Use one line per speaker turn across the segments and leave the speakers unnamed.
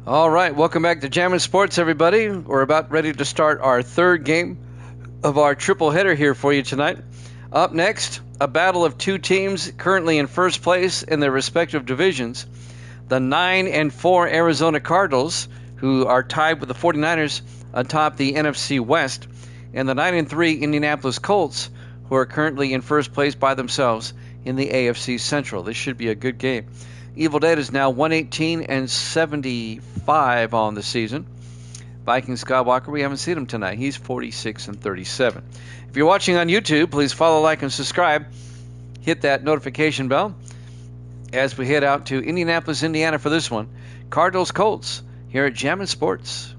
All right, welcome back to Jammin' Sports, everybody. We're about ready to start our third game of our triple header here for you tonight. Up next, a battle of two teams currently in first place in their respective divisions. The 9-4 Arizona Cardinals, who are tied with the 49ers atop the NFC West, and the 9-3 Indianapolis Colts, who are currently in first place by themselves in the AFC Central. This should be a good game. Evil Dead is now 118-75 on the season. Viking Skywalker, we haven't seen him tonight. He's 46-37. If you're watching on YouTube, please follow, like, and subscribe. Hit that notification bell as we head out to Indianapolis, Indiana for this one. Cardinals Colts here at Jammin' Sports.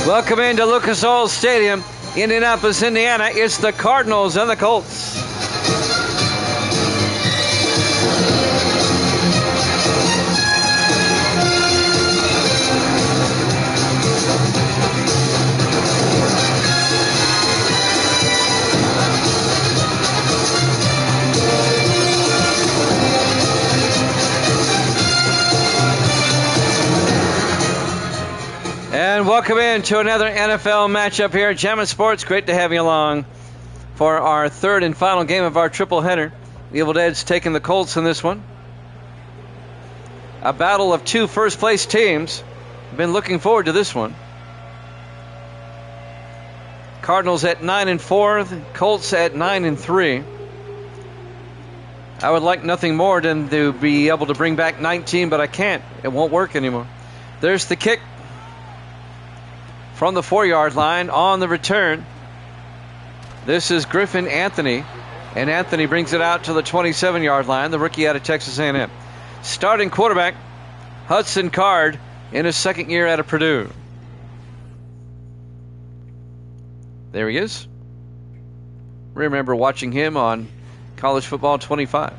Welcome into Lucas Oil Stadium, Indianapolis, Indiana. It's the Cardinals and the Colts. And welcome in to another NFL matchup here at Jammin' Sports. Great to have you along for our third and final game of our triple header. The Evil Dead's taking the Colts in this one. A battle of two first-place teams. Been looking forward to this one. Cardinals at 9-4, the Colts at 9-3. I would like nothing more than to be able to bring back 19, but I can't. It won't work anymore. There's the kick from the 4-yard line on the return. This is Griffin Anthony, and Anthony brings it out to the 27-yard line, the rookie out of Texas A&M. Starting quarterback, Hudson Card, in his second year out of Purdue. There he is. Remember watching him on College Football 25.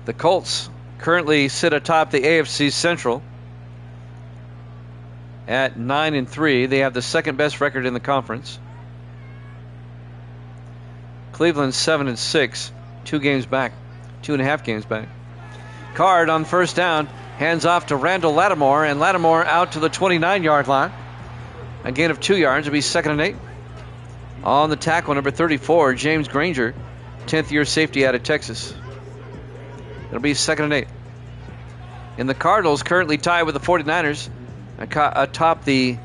The Colts currently sit atop the AFC Central at 9-3. They have the second best record in the conference. Cleveland's 7-6, 2 games back, 2.5 games back. Card on first down, hands off to Randall Lattimore, and Lattimore out to the 29-yard line. A gain of 2 yards. It'll be 2nd and 8. On the tackle, number 34, James Granger, 10th year safety out of Texas. It'll be 2nd and 8. And the Cardinals currently tied with the 49ers atop the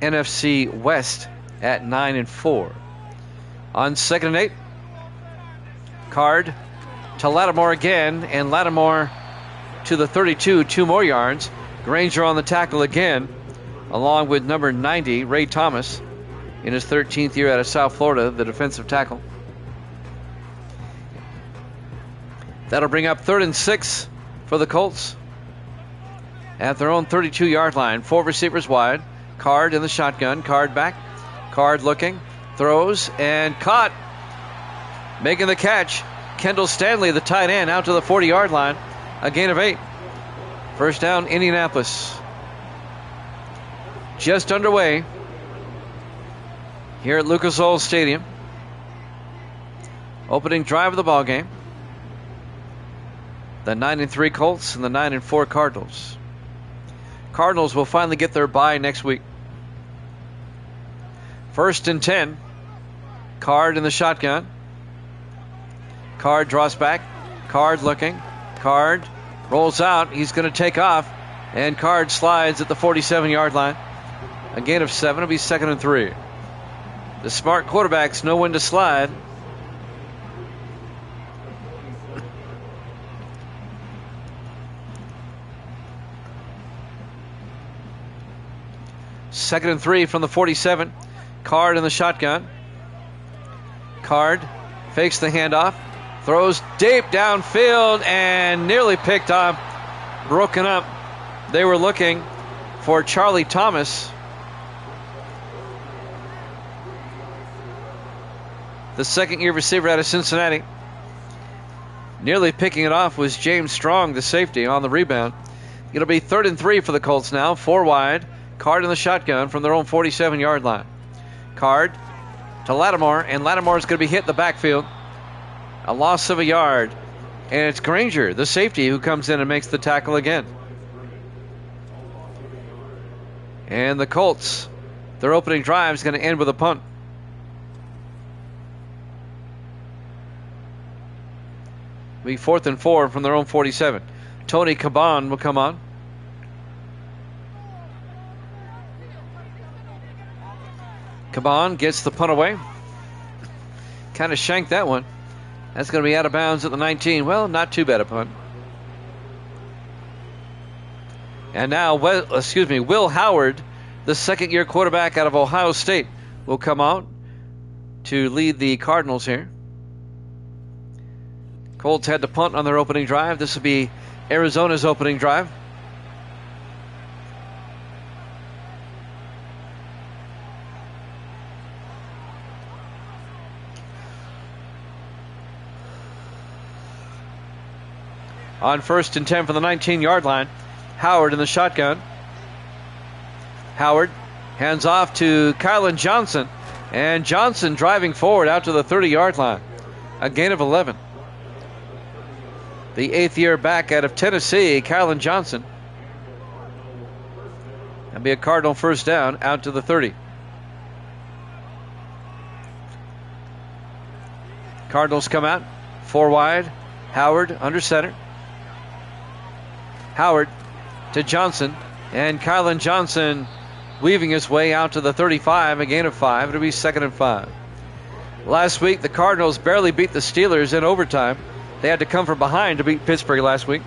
NFC West at 9-4. On 2nd and 8, Card to Lattimore again, and Lattimore to the 32, 2 more yards. Granger on the tackle again, along with number 90, Ray Thomas, in his 13th year out of South Florida, the defensive tackle. That'll bring up 3rd and 6 for the Colts at their own 32-yard line. 4 receivers wide. Card in the shotgun. Card back. Card looking. Throws and caught. Making the catch. Kendall Stanley, the tight end, out to the 40-yard line. A gain of 8. First down, Indianapolis. Just underway here at Lucas Oil Stadium. Opening drive of the ball game. The 9-3 Colts and the 9-4 Cardinals. Cardinals will finally get their bye next week. 1st and 10. Card in the shotgun. Card draws back. Card looking. Card rolls out. He's going to take off. And Card slides at the 47-yard line. A gain of 7. It'll be 2nd and 3. The smart quarterbacks know when to slide. Second and 3 from the 47. Card in the shotgun. Card fakes the handoff. Throws deep downfield and nearly picked up. Broken up. They were looking for Charlie Thomas. The second-year receiver out of Cincinnati. Nearly picking it off was James Strong, the safety, on the rebound. It'll be 3rd and 3 for the Colts now. 4 wide. Card in the shotgun from their own 47-yard line. Card to Lattimore, and Lattimore is going to be hit in the backfield. A loss of a yard. And it's Granger, the safety, who comes in and makes the tackle again. And the Colts, their opening drive is going to end with a punt. Be 4th and 4 from their own 47. Tony Caban will come on. Caban gets the punt away. Kind of shanked that one. That's going to be out of bounds at the 19. Well, not too bad a punt. And now, Will Howard, the second-year quarterback out of Ohio State, will come out to lead the Cardinals here. Colts had to punt on their opening drive. This will be Arizona's opening drive. On 1st and 10 from the 19-yard line, Howard in the shotgun. Howard hands off to Kylan Johnson, and Johnson driving forward out to the 30-yard line. A gain of 11. The 8th-year back out of Tennessee, Kylan Johnson. That'll be a Cardinal first down out to the 30. Cardinals come out, 4 wide. Howard under center. Howard to Johnson, and Kylan Johnson weaving his way out to the 35, a gain of 5. It'll be 2nd and 5. Last week, the Cardinals barely beat the Steelers in overtime. They had to come from behind to beat Pittsburgh last week.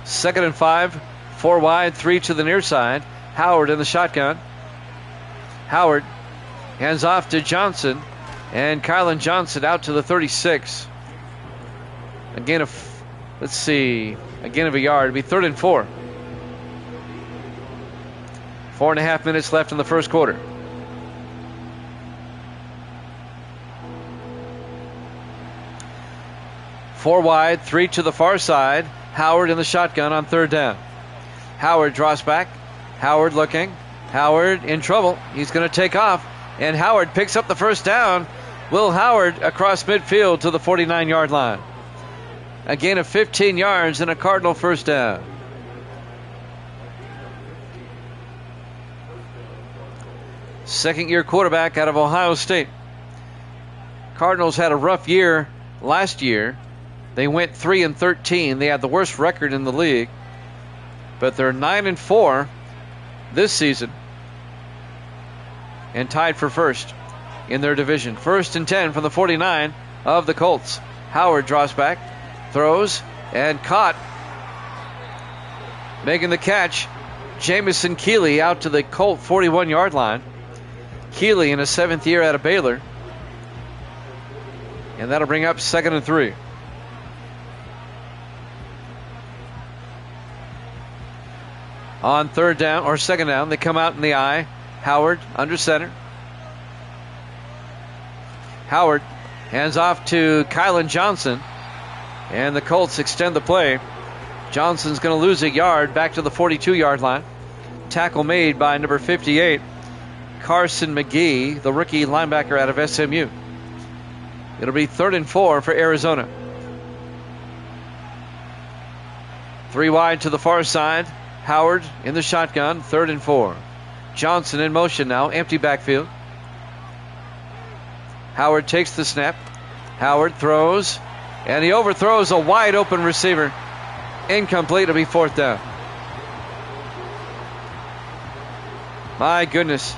Second and 5, 4 wide, 3 to the near side. Howard in the shotgun. Howard hands off to Johnson, and Kylan Johnson out to the 36. A gain of, a gain of a yard. It'll be 3rd and 4. 4.5 minutes left in the first quarter. Four wide, 3 to the far side. Howard in the shotgun on 3rd down. Howard draws back. Howard looking. Howard in trouble. He's going to take off. And Howard picks up the first down. Will Howard across midfield to the 49-yard line. A gain of 15 yards and a Cardinal first down. Second-year quarterback out of Ohio State. Cardinals had a rough year last year. They went 3-13. They had the worst record in the league. But they're 9-4 this season. And tied for first in their division. 1st and 10 from the 49 of the Colts. Howard draws back, throws, and caught. Making the catch, Jamison Keeley out to the Colt 41-yard line. Keeley in his 7th year out of Baylor. And that'll bring up 2nd and 3. On 3rd down, or 2nd down, they come out in the I. Howard under center. Howard hands off to Kylan Johnson. And the Colts extend the play. Johnson's going to lose a yard back to the 42-yard line. Tackle made by number 58, Carson McGee, the rookie linebacker out of SMU. It'll be 3rd and 4 for Arizona. 3 wide to the far side. Howard in the shotgun, 3rd and 4. Johnson in motion now, empty backfield. Howard takes the snap. Howard throws, and he overthrows a wide open receiver. Incomplete. It'll be 4th down. My goodness.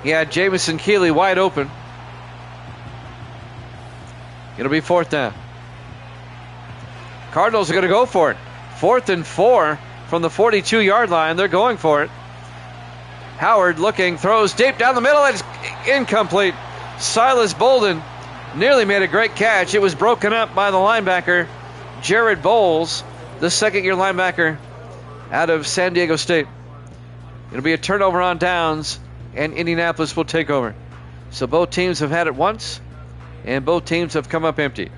He had Jamison Keeley wide open. It'll be 4th down. Cardinals are going to go for it. 4th and 4 from the 42-yard line. They're going for it. Howard looking, throws deep down the middle. It's incomplete. Silas Bolden nearly made a great catch. It was broken up by the linebacker, Jared Bowles, the second-year linebacker out of San Diego State. It'll be a turnover on downs, and Indianapolis will take over. So both teams have had it once, and both teams have come up empty.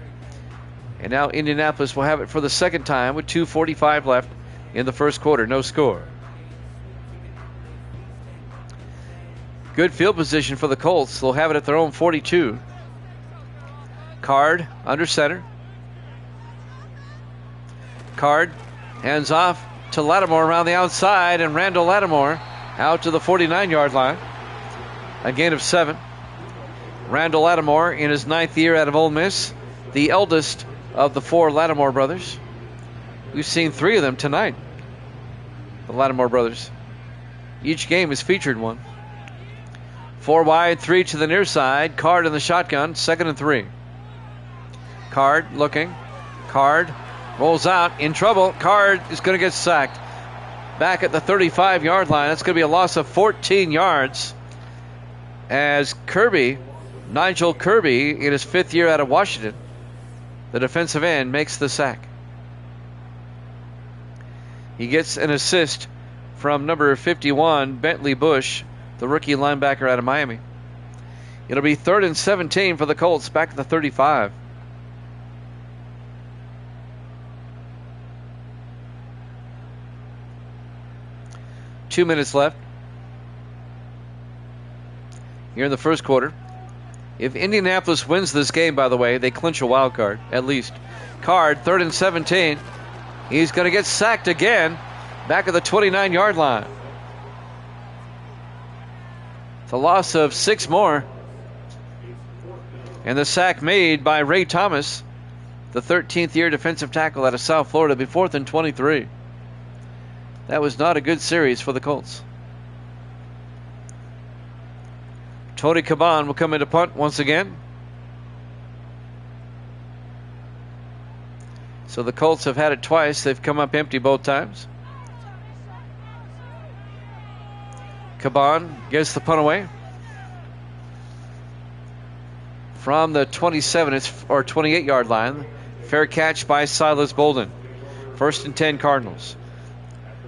And now Indianapolis will have it for the second time with 2:45 left in the first quarter. No score. Good field position for the Colts. They'll have it at their own 42. Card under center. Card hands off to Lattimore around the outside, and Randall Lattimore out to the 49-yard line. A gain of 7. Randall Lattimore in his 9th year out of Ole Miss, the eldest of the 4 Lattimore brothers. We've seen 3 of them tonight, the Lattimore brothers. Each game has featured one. 4 wide, 3 to the near side. Card in the shotgun, 2nd and 3. Card looking. Card rolls out, in trouble. Card is going to get sacked. Back at the 35-yard line. That's going to be a loss of 14 yards as Nigel Kirby, in his 5th year out of Washington, the defensive end, makes the sack. He gets an assist from number 51, Bentley Bush, the rookie linebacker out of Miami. It'll be 3rd and 17 for the Colts, back at the 35. Two minutes left here in the first quarter. If Indianapolis wins this game, by the way, they clinch a wild card, at least. Card, 3rd and 17. He's going to get sacked again, back at the 29-yard line. It's a loss of 6 more. And the sack made by Ray Thomas, the 13th year defensive tackle out of South Florida, be 4th and 23. That was not a good series for the Colts. Tony Caban will come into punt once again. So the Colts have had it twice. They've come up empty both times. Caban gets the punt away. From the 27 or 28-yard line. Fair catch by Silas Bolden. 1st and 10 Cardinals.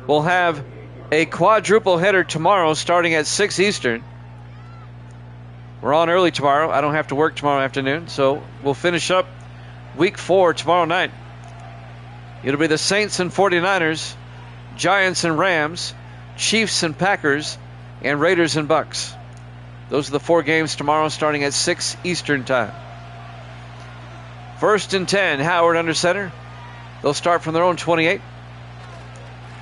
We'll have a quadruple header tomorrow starting at 6 Eastern. We're on early tomorrow. I don't have to work tomorrow afternoon, so we'll finish up week 4 tomorrow night. It'll be the Saints and 49ers, Giants and Rams, Chiefs and Packers, and Raiders and Bucks. Those are the 4 games tomorrow starting at 6 Eastern time. 1st and 10, Howard under center. They'll start from their own 28.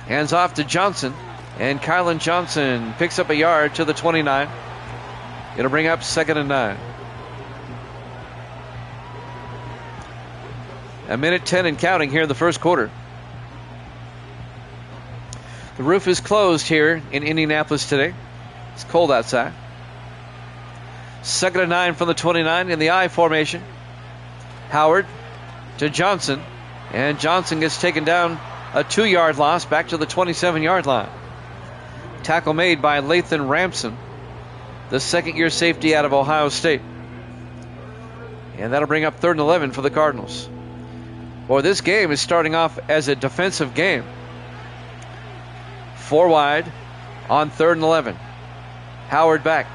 Hands off to Johnson, and Kylan Johnson picks up a yard to the 29. It'll bring up 2nd and 9. A minute 10 and counting here in the first quarter. The roof is closed here in Indianapolis today. It's cold outside. 2nd and 9 from the 29 in the I formation. Howard to Johnson, and Johnson gets taken down, a 2-yard loss, back to the 27-yard line. Tackle made by Lathan Ramson, the 2nd-year safety out of Ohio State. And that'll bring up 3rd and 11 for the Cardinals. Boy, this game is starting off as a defensive game. 4 wide on 3rd and 11. Howard back.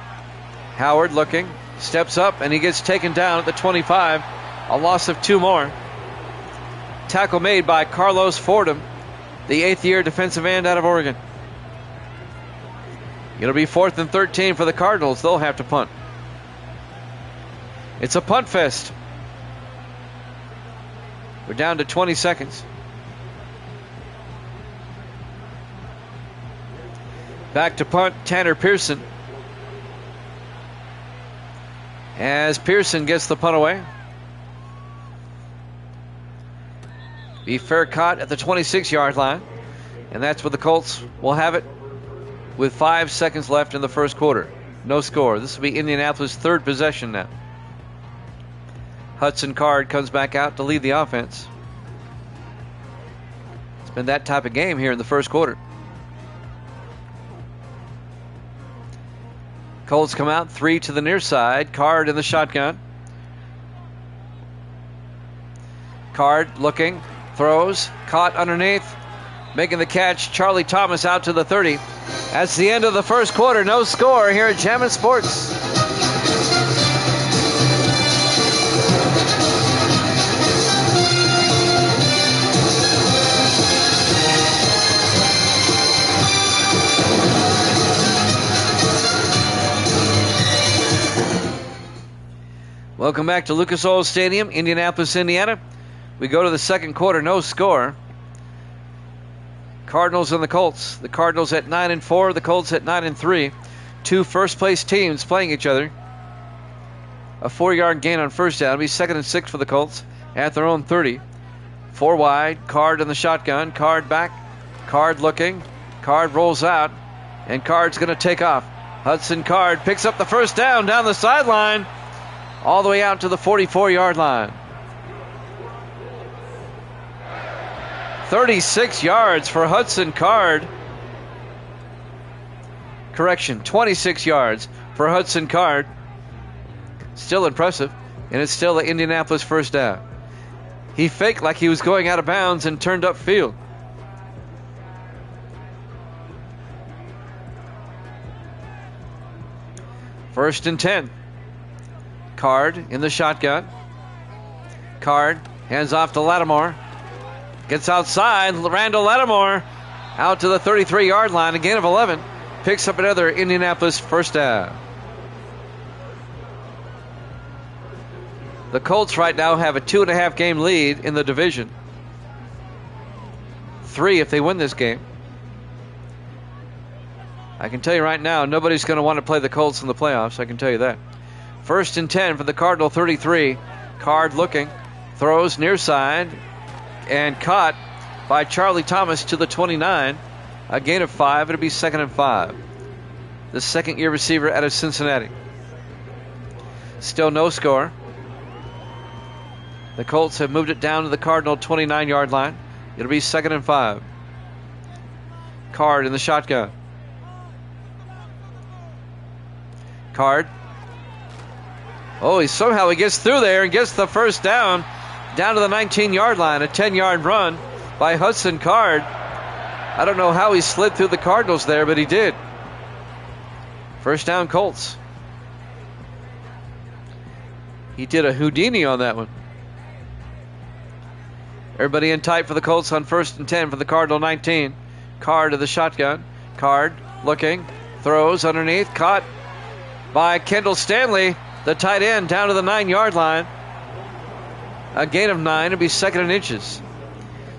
Howard looking, steps up, and he gets taken down at the 25. A loss of 2 more. Tackle made by Carlos Fordham, the 8th-year defensive end out of Oregon. It'll be 4th and 13 for the Cardinals. They'll have to punt. It's a punt fest. We're down to 20 seconds. Back to punt, Tanner Pearson. As Pearson gets the punt away. Be fair caught at the 26-yard line. And that's where the Colts will have it with 5 seconds left in the first quarter. No score. This will be Indianapolis' 3rd possession now. Hudson Card comes back out to lead the offense. It's been that type of game here in the first quarter. Colts come out 3 to the near side. Card in the shotgun. Card looking, throws, caught underneath, making the catch. Charlie Thomas out to the 30. That's the end of the first quarter. No score here at Jammin' Sports. Welcome back to Lucas Oil Stadium, Indianapolis, Indiana. We go to the second quarter, no score. Cardinals and the Colts. The Cardinals at 9-4, the Colts at 9-3. Two first-place teams playing each other. A 4-yard gain on first down. It'll be 2nd and 6 for the Colts at their own 30. 4 wide, Card in the shotgun. Card back, Card looking. Card rolls out, and Card's going to take off. Hudson Card picks up the first down the sideline, all the way out to the 44-yard line. 36 yards for Hudson Card. Correction, 26 yards for Hudson Card. Still impressive, and it's still the Indianapolis first down. He faked like he was going out of bounds and turned upfield. First and 10. Card in the shotgun. Card hands off to Lattimore. Gets outside. Randall Lattimore out to the 33-yard line. A gain of 11. Picks up another Indianapolis first down. The Colts right now have a 2.5 game lead in the division. 3 if they win this game. I can tell you right now, nobody's going to want to play the Colts in the playoffs. I can tell you that. First and 10 for the Cardinal 33. Card looking. Throws near side. And caught by Charlie Thomas to the 29. A gain of 5. It'll be 2nd and 5. The second-year receiver out of Cincinnati. Still no score. The Colts have moved it down to the Cardinal 29-yard line. It'll be 2nd and 5. Card in the shotgun. Card. Oh, somehow he gets through there and gets the first down to the 19-yard line. A 10-yard run by Hudson Card. I don't know how he slid through the Cardinals there, but he did. First down, Colts. He did a Houdini on that one. Everybody in tight for the Colts on first and 10 for the Cardinal 19. Card to the shotgun. Card looking. Throws underneath. Caught by Kendall Stanley, the tight end, down to the 9-yard line. A gain of 9. It'll be 2nd and inches.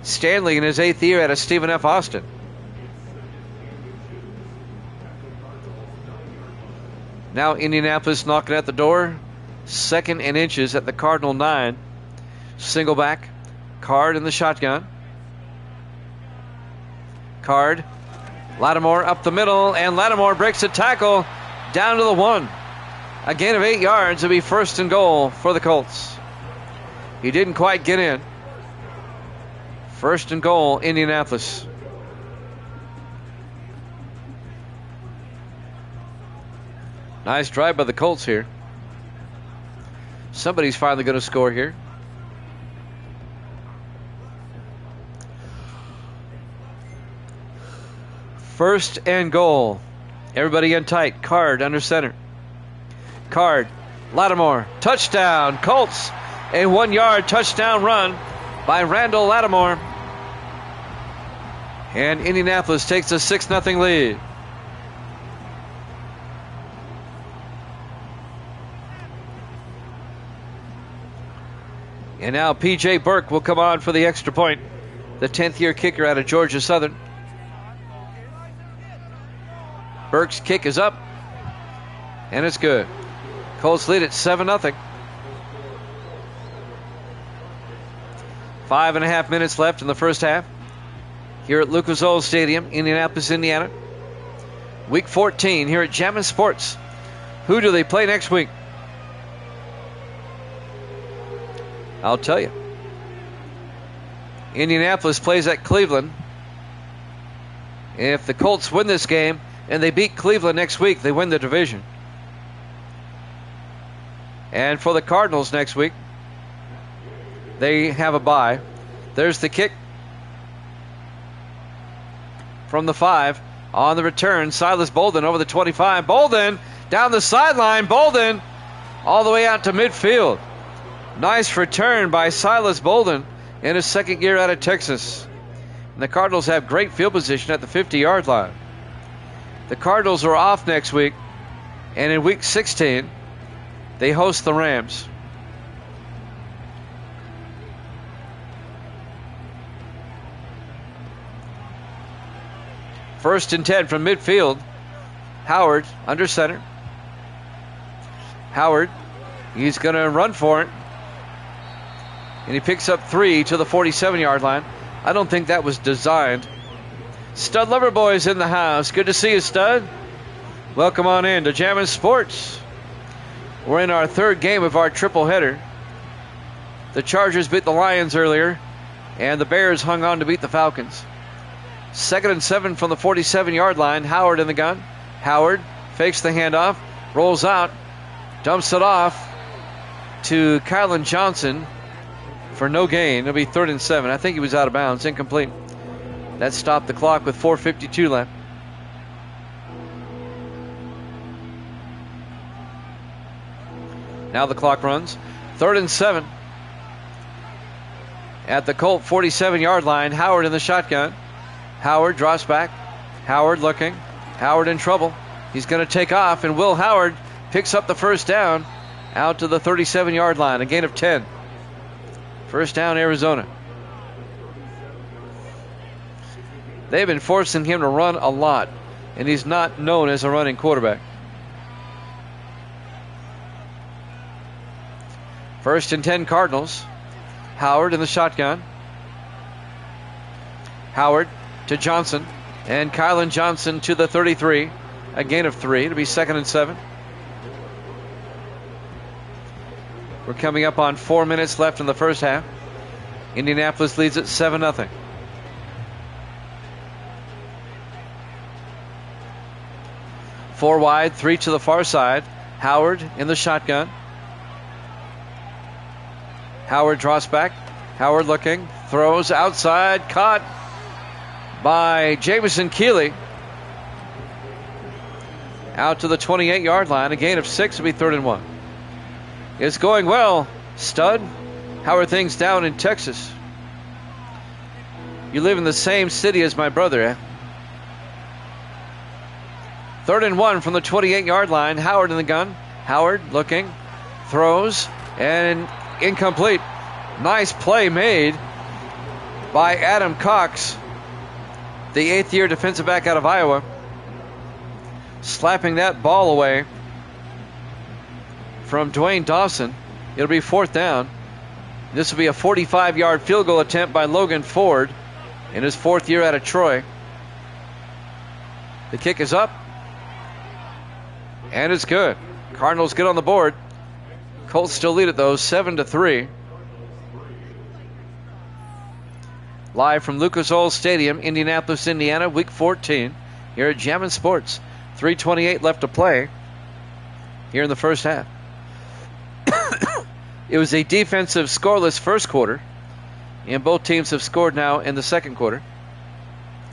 Stanley in his 8th year out of Stephen F. Austin. Now Indianapolis knocking at the door. 2nd and inches at the Cardinal 9. Single back. Card in the shotgun. Card. Lattimore up the middle, and Lattimore breaks a tackle down to the 1. A gain of 8 yards. It'll be 1st and goal for the Colts. He didn't quite get in. 1st and goal, Indianapolis. Nice drive by the Colts here. Somebody's finally going to score here. First and goal. Everybody in tight. Card under center. Card. Lattimore. Touchdown. Colts. A 1-yard touchdown run by Randall Lattimore. And Indianapolis takes a 6-0 lead. And now P.J. Burke will come on for the extra point. The 10th-year kicker out of Georgia Southern. Burke's kick is up. And it's good. Colts lead at 7-0. 5.5 minutes left in the first half. Here at Lucas Oil Stadium, Indianapolis, Indiana. Week 14 here at Jammin' Sports. Who do they play next week? I'll tell you. Indianapolis plays at Cleveland. If the Colts win this game and they beat Cleveland next week, they win the division. And for the Cardinals next week, they have a bye. There's the kick from the 5. On the return, Silas Bolden over the 25. Bolden down the sideline. Bolden all the way out to midfield. Nice return by Silas Bolden in his second year out of Texas. And the Cardinals have great field position at the 50-yard line. The Cardinals are off next week, and in week 16, they host the Rams. First and 10 from midfield. Howard under center. Howard, he's going to run for it. And he picks up 3 to the 47-yard line. I don't think that was designed. Stud Lover Boys in the house. Good to see you, Stud. Welcome on in to Jammin' Sports. We're in our third game of our triple header. The Chargers beat the Lions earlier, and the Bears hung on to beat the Falcons. 2nd and 7 from the 47-yard line. Howard in the gun. Howard fakes the handoff, rolls out, dumps it off to Kylan Johnson for no gain. It'll be 3rd and 7. I think he was out of bounds. Incomplete. That stopped the clock with 4:52 left. Now the clock runs. 3rd and 7. At the Colt 47-yard line, Howard in the shotgun. Howard drops back. Howard looking. Howard in trouble. He's going to take off, and Will Howard picks up the first down out to the 37-yard line. A gain of 10. First down, Arizona. They've been forcing him to run a lot, and he's not known as a running quarterback. First and 10 Cardinals. Howard in the shotgun. Howard to Johnson, and Kylan Johnson to the 33. A gain of 3. It'll be 2nd and 7. We're coming up on 4 minutes left in the first half. Indianapolis leads it 7-0. Four wide, 3 to the far side. Howard in the shotgun. Howard draws back. Howard looking, throws outside, caught by Jamison Keeley. Out to the 28-yard line. A gain of 6 will be 3rd and 1. It's going well, Stud. How are things down in Texas? You live in the same city as my brother, eh? 3rd and 1 from the 28-yard line. Howard in the gun. Howard looking, throws, and incomplete. Nice play made by Adam Cox, the 8th-year defensive back out of Iowa, slapping that ball away from Dwayne Dawson. It'll be 4th down. This will be a 45-yard field goal attempt by Logan Ford in his 4th year out of Troy. The kick is up, and it's good. Cardinals get on the board. Colts still lead it, though, 7-3. Live from Lucas Oil Stadium, Indianapolis, Indiana, Week 14, here at Jammin' Sports. 3:28 left to play here in the first half. It was a defensive scoreless first quarter, and both teams have scored now in the second quarter.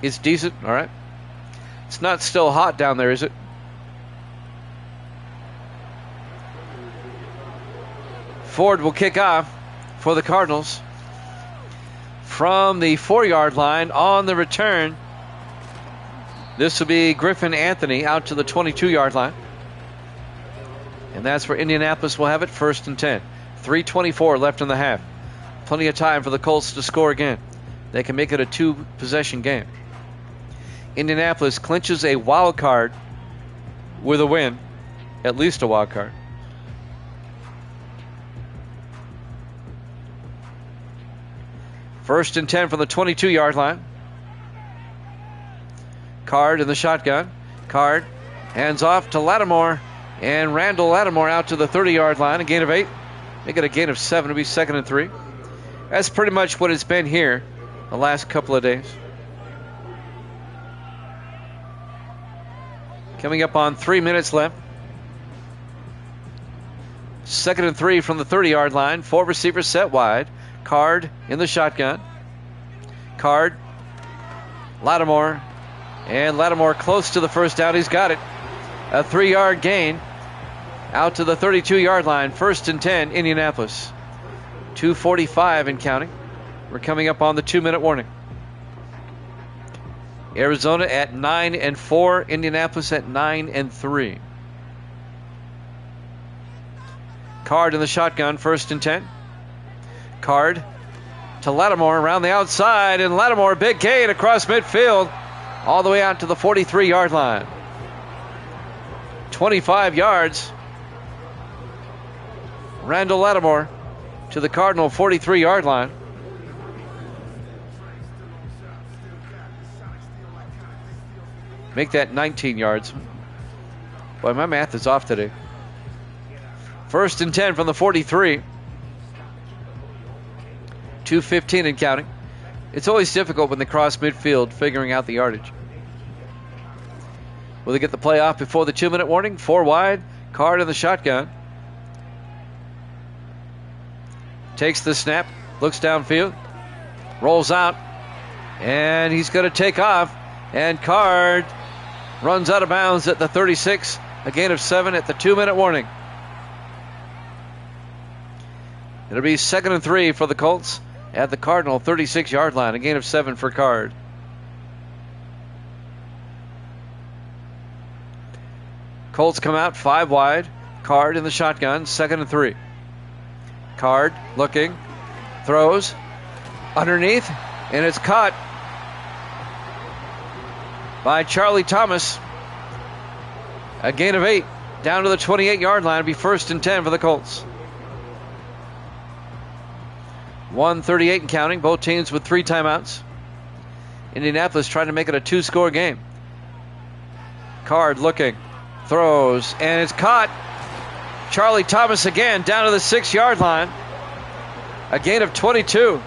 It's decent, all right. It's not still hot down there, is it? Ford will kick off for the Cardinals from the 4-yard line. On the return, this will be Griffin Anthony out to the 22-yard line. And that's where Indianapolis will have it, 1st and 10. 3:24 left in the half. Plenty of time for the Colts to score again. They can make it a 2-possession game. Indianapolis clinches a wild card with a win, at least a wild card. First and 10 from the 22-yard line. Card in the shotgun. Card hands off to Lattimore, and Randall Lattimore out to the 30-yard line. A gain of 8. Make it a gain of 7. It'll be 2nd and 3. That's pretty much what it's been here the last couple of days. Coming up on 3 minutes left. 2nd and 3 from the 30-yard line. 4 receivers set wide. Card in the shotgun. Card. Lattimore. And Lattimore close to the first down. He's got it. A 3-yard gain out to the 32-yard line. 1st and 10, Indianapolis. 2:45 and counting. We're coming up on the 2-minute warning. Arizona at 9-4. Indianapolis at 9-3. Card in the shotgun. 1st and 10. Card to Lattimore around the outside. And Lattimore, big gain across midfield. All the way out to the 43-yard line. 25 yards. Randall Lattimore to the Cardinal 43-yard line. Make that 19 yards. Boy, my math is off today. 1st and 10 from the 43. 2:15 and counting. It's always difficult when they cross midfield figuring out the yardage. Will they get the play off before the 2-minute warning? 4 wide. Card in the shotgun. Takes the snap. Looks downfield. Rolls out. And he's going to take off. And Card runs out of bounds at the 36. A gain of 7 at the 2-minute warning. It'll be 2nd and 3 for the Colts at the Cardinal 36-yard line. A gain of 7 for Card. Colts come out 5 wide. Card in the shotgun. 2nd and 3. Card looking. Throws. Underneath. And it's caught by Charlie Thomas. A gain of 8. Down to the 28-yard line. It'll be 1st and 10 for the Colts. 1:38 and counting. Both teams with 3 timeouts. Indianapolis trying to make it a 2-score game. Card looking. Throws. And it's caught. Charlie Thomas again down to the 6-yard line. A gain of 22.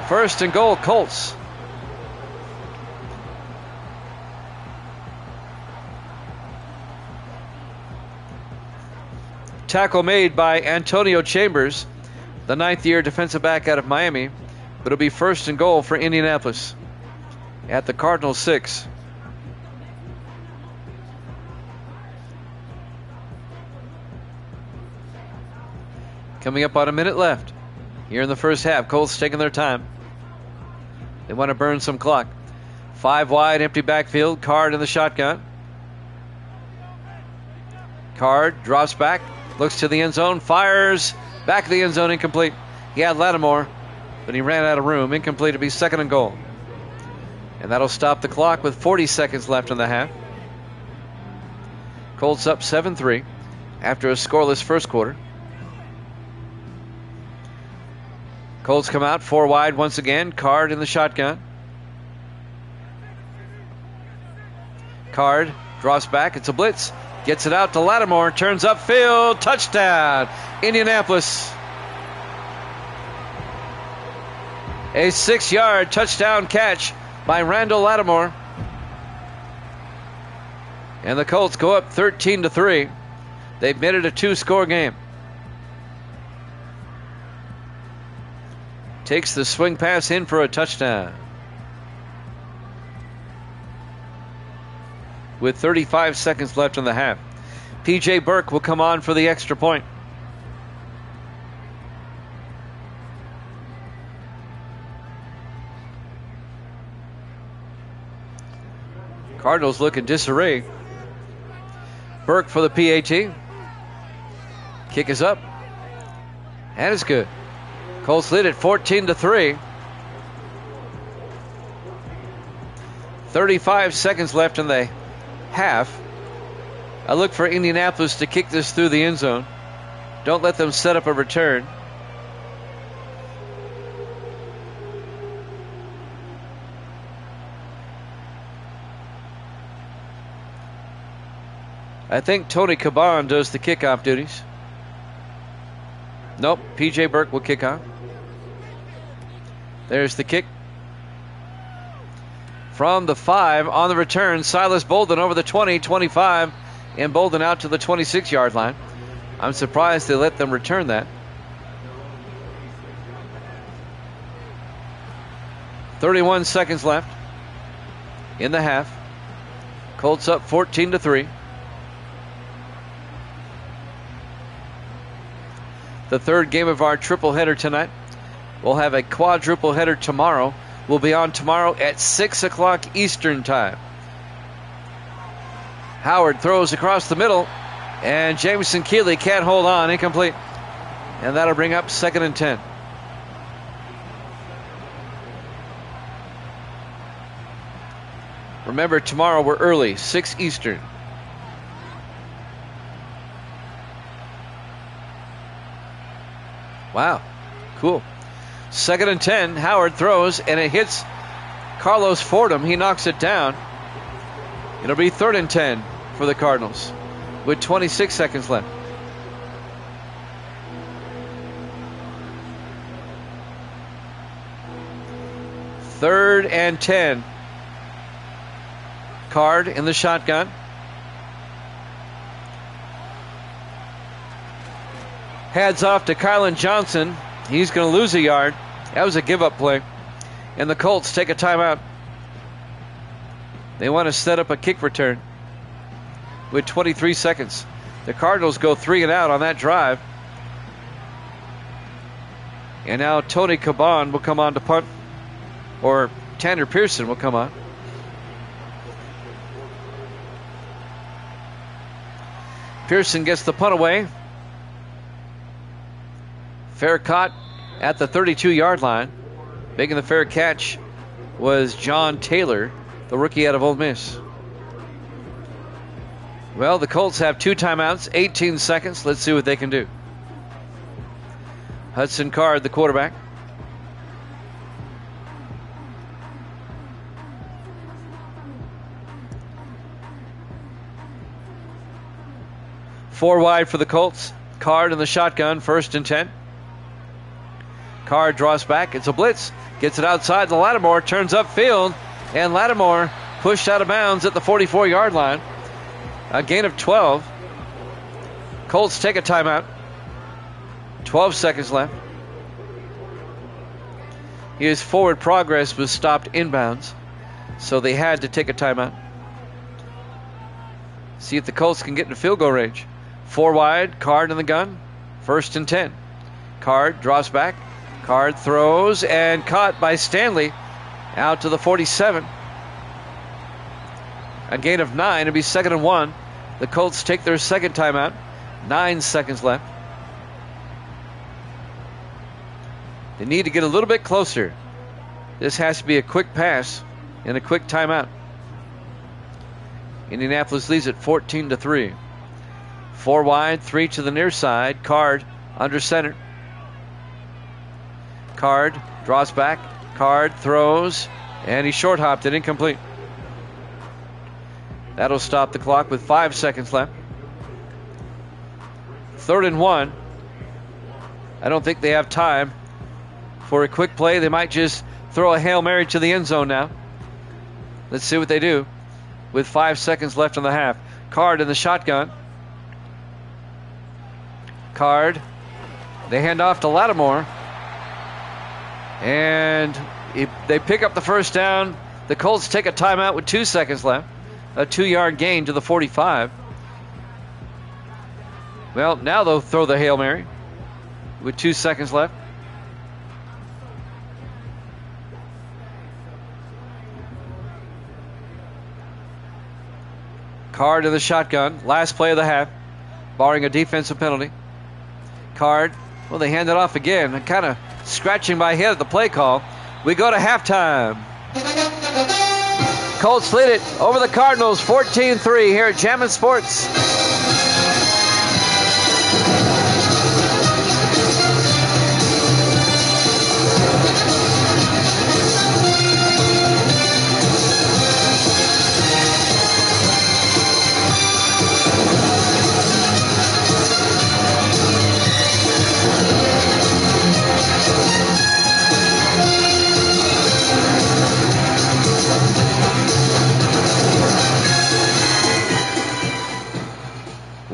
1st and goal, Colts. Tackle made by Antonio Chambers, the 9th-year defensive back out of Miami. But it'll be 1st and goal for Indianapolis at the Cardinal 6. Coming up on a minute left here in the first half. Colts taking their time. They want to burn some clock. 5 wide, empty backfield. Card in the shotgun. Card drops back, looks to the end zone, fires back to the end zone, incomplete. He had Lattimore, but he ran out of room. Incomplete to be 2nd and goal. And that'll stop the clock with 40 seconds left in the half. Colts up 7-3 after a scoreless first quarter. Colts come out 4 wide once again. Card in the shotgun. Card drops back. It's a blitz. Gets it out to Lattimore. Turns upfield. Touchdown. Indianapolis. A 6-yard touchdown catch by Randall Lattimore. And the Colts go up 13-3. They've made it a 2-score game. Takes the swing pass in for a touchdown. With 35 seconds left in the half. P.J. Burke will come on for the extra point. Cardinals look in disarray. Burke for the PAT. Kick is up. And it's good. Colts lead at 14-3. 35 seconds left in the half. I look for Indianapolis to kick this through the end zone. Don't let them set up a return. I think Tony Caban does the kickoff duties. Nope, P.J. Burke will kick off. There's the kick. From the 5 on the return, Silas Bolden over the 20, 25, and Bolden out to the 26-yard line. I'm surprised they let them return that. 31 seconds left in the half. Colts up 14-3. The third game of our triple header tonight. We'll have a quadruple header tomorrow. We'll be on tomorrow at 6 o'clock Eastern time. Howard throws across the middle, and Jameson Keeley can't hold on, incomplete. And that'll bring up 2nd and 10. Remember, tomorrow we're early, 6 Eastern. Wow, cool. 2nd and 10, Howard throws, and it hits Carlos Fordham. He knocks it down. It'll be 3rd and 10 for the Cardinals with 26 seconds left. Third and 10. Card in the shotgun. Heads off to Kylan Johnson. He's going to lose a yard. That was a give-up play. And the Colts take a timeout. They want to set up a kick return with 23 seconds. The Cardinals go 3 and out on that drive. And now Tony Caban will come on to punt. Or Tanner Pearson will come on. Pearson gets the punt away. Fair caught at the 32-yard line. Making the fair catch was John Taylor, the rookie out of Ole Miss. Well, the Colts have 2 timeouts, 18 seconds. Let's see what they can do. Hudson Card, the quarterback. Four wide for the Colts. Card in the shotgun, 1st and 10. Card draws back. It's a blitz. Gets it outside to Lattimore. Turns upfield. And Lattimore pushed out of bounds at the 44-yard line. A gain of 12. Colts take a timeout. 12 seconds left. His forward progress was stopped inbounds, so they had to take a timeout. See if the Colts can get into field goal range. 4 wide, Card in the gun, 1st and 10. Card drops back. Card throws and caught by Stanley out to the 47. A gain of 9. It'll be 2nd and 1. The Colts take their second timeout. 9 seconds left. They need to get a little bit closer. This has to be a quick pass and a quick timeout. Indianapolis leads at 14-3. 4 wide, 3 to the near side. Card under center. Card draws back. Card throws, and he short hopped it, incomplete. That'll stop the clock with 5 seconds left. 3rd and 1. I don't think they have time for a quick play. They might just throw a Hail Mary to the end zone now. Let's see what they do with 5 seconds left in the half. Card in the shotgun. Card. They hand off to Lattimore. And they pick up the first down. The Colts take a timeout with 2 seconds left. A 2-yard gain to the 45. Well, now they'll throw the Hail Mary with 2 seconds left. Card in the shotgun. Last play of the half, barring a defensive penalty. Card. Well, they hand it off again. And kind of scratching my head at the play call. We go to halftime. Colts lead it over the Cardinals 14-3 here at Jammin' Sports.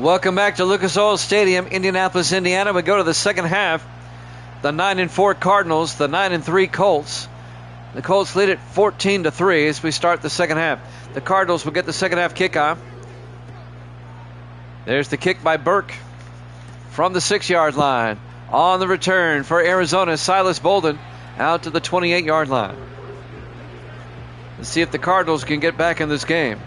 Welcome back to Lucas Oil Stadium, Indianapolis, Indiana. We go to the second half. The 9-4 Cardinals, the 9-3 Colts. The Colts lead it 14-3 as we start the second half. The Cardinals will get the second half kickoff. There's the kick by Burke from the 6-yard line. On the return for Arizona, Silas Bolden out to the 28-yard line. Let's see if the Cardinals can get back in this game.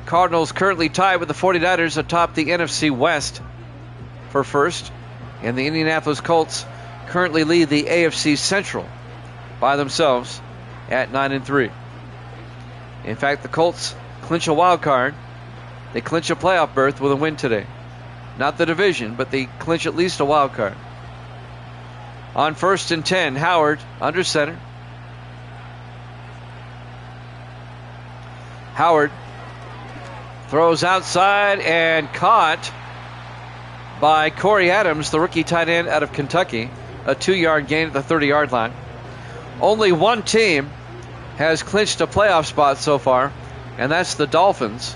Cardinals currently tied with the 49ers atop the NFC West for first. And the Indianapolis Colts currently lead the AFC Central by themselves at 9-3. In fact, the Colts clinch a wild card. They clinch a playoff berth with a win today. Not the division, but they clinch at least a wild card. On 1st and 10, Howard under center. Howard throws outside and caught by Corey Adams, the rookie tight end out of Kentucky. A 2-yard gain at the 30-yard line. Only one team has clinched a playoff spot so far, and that's the Dolphins.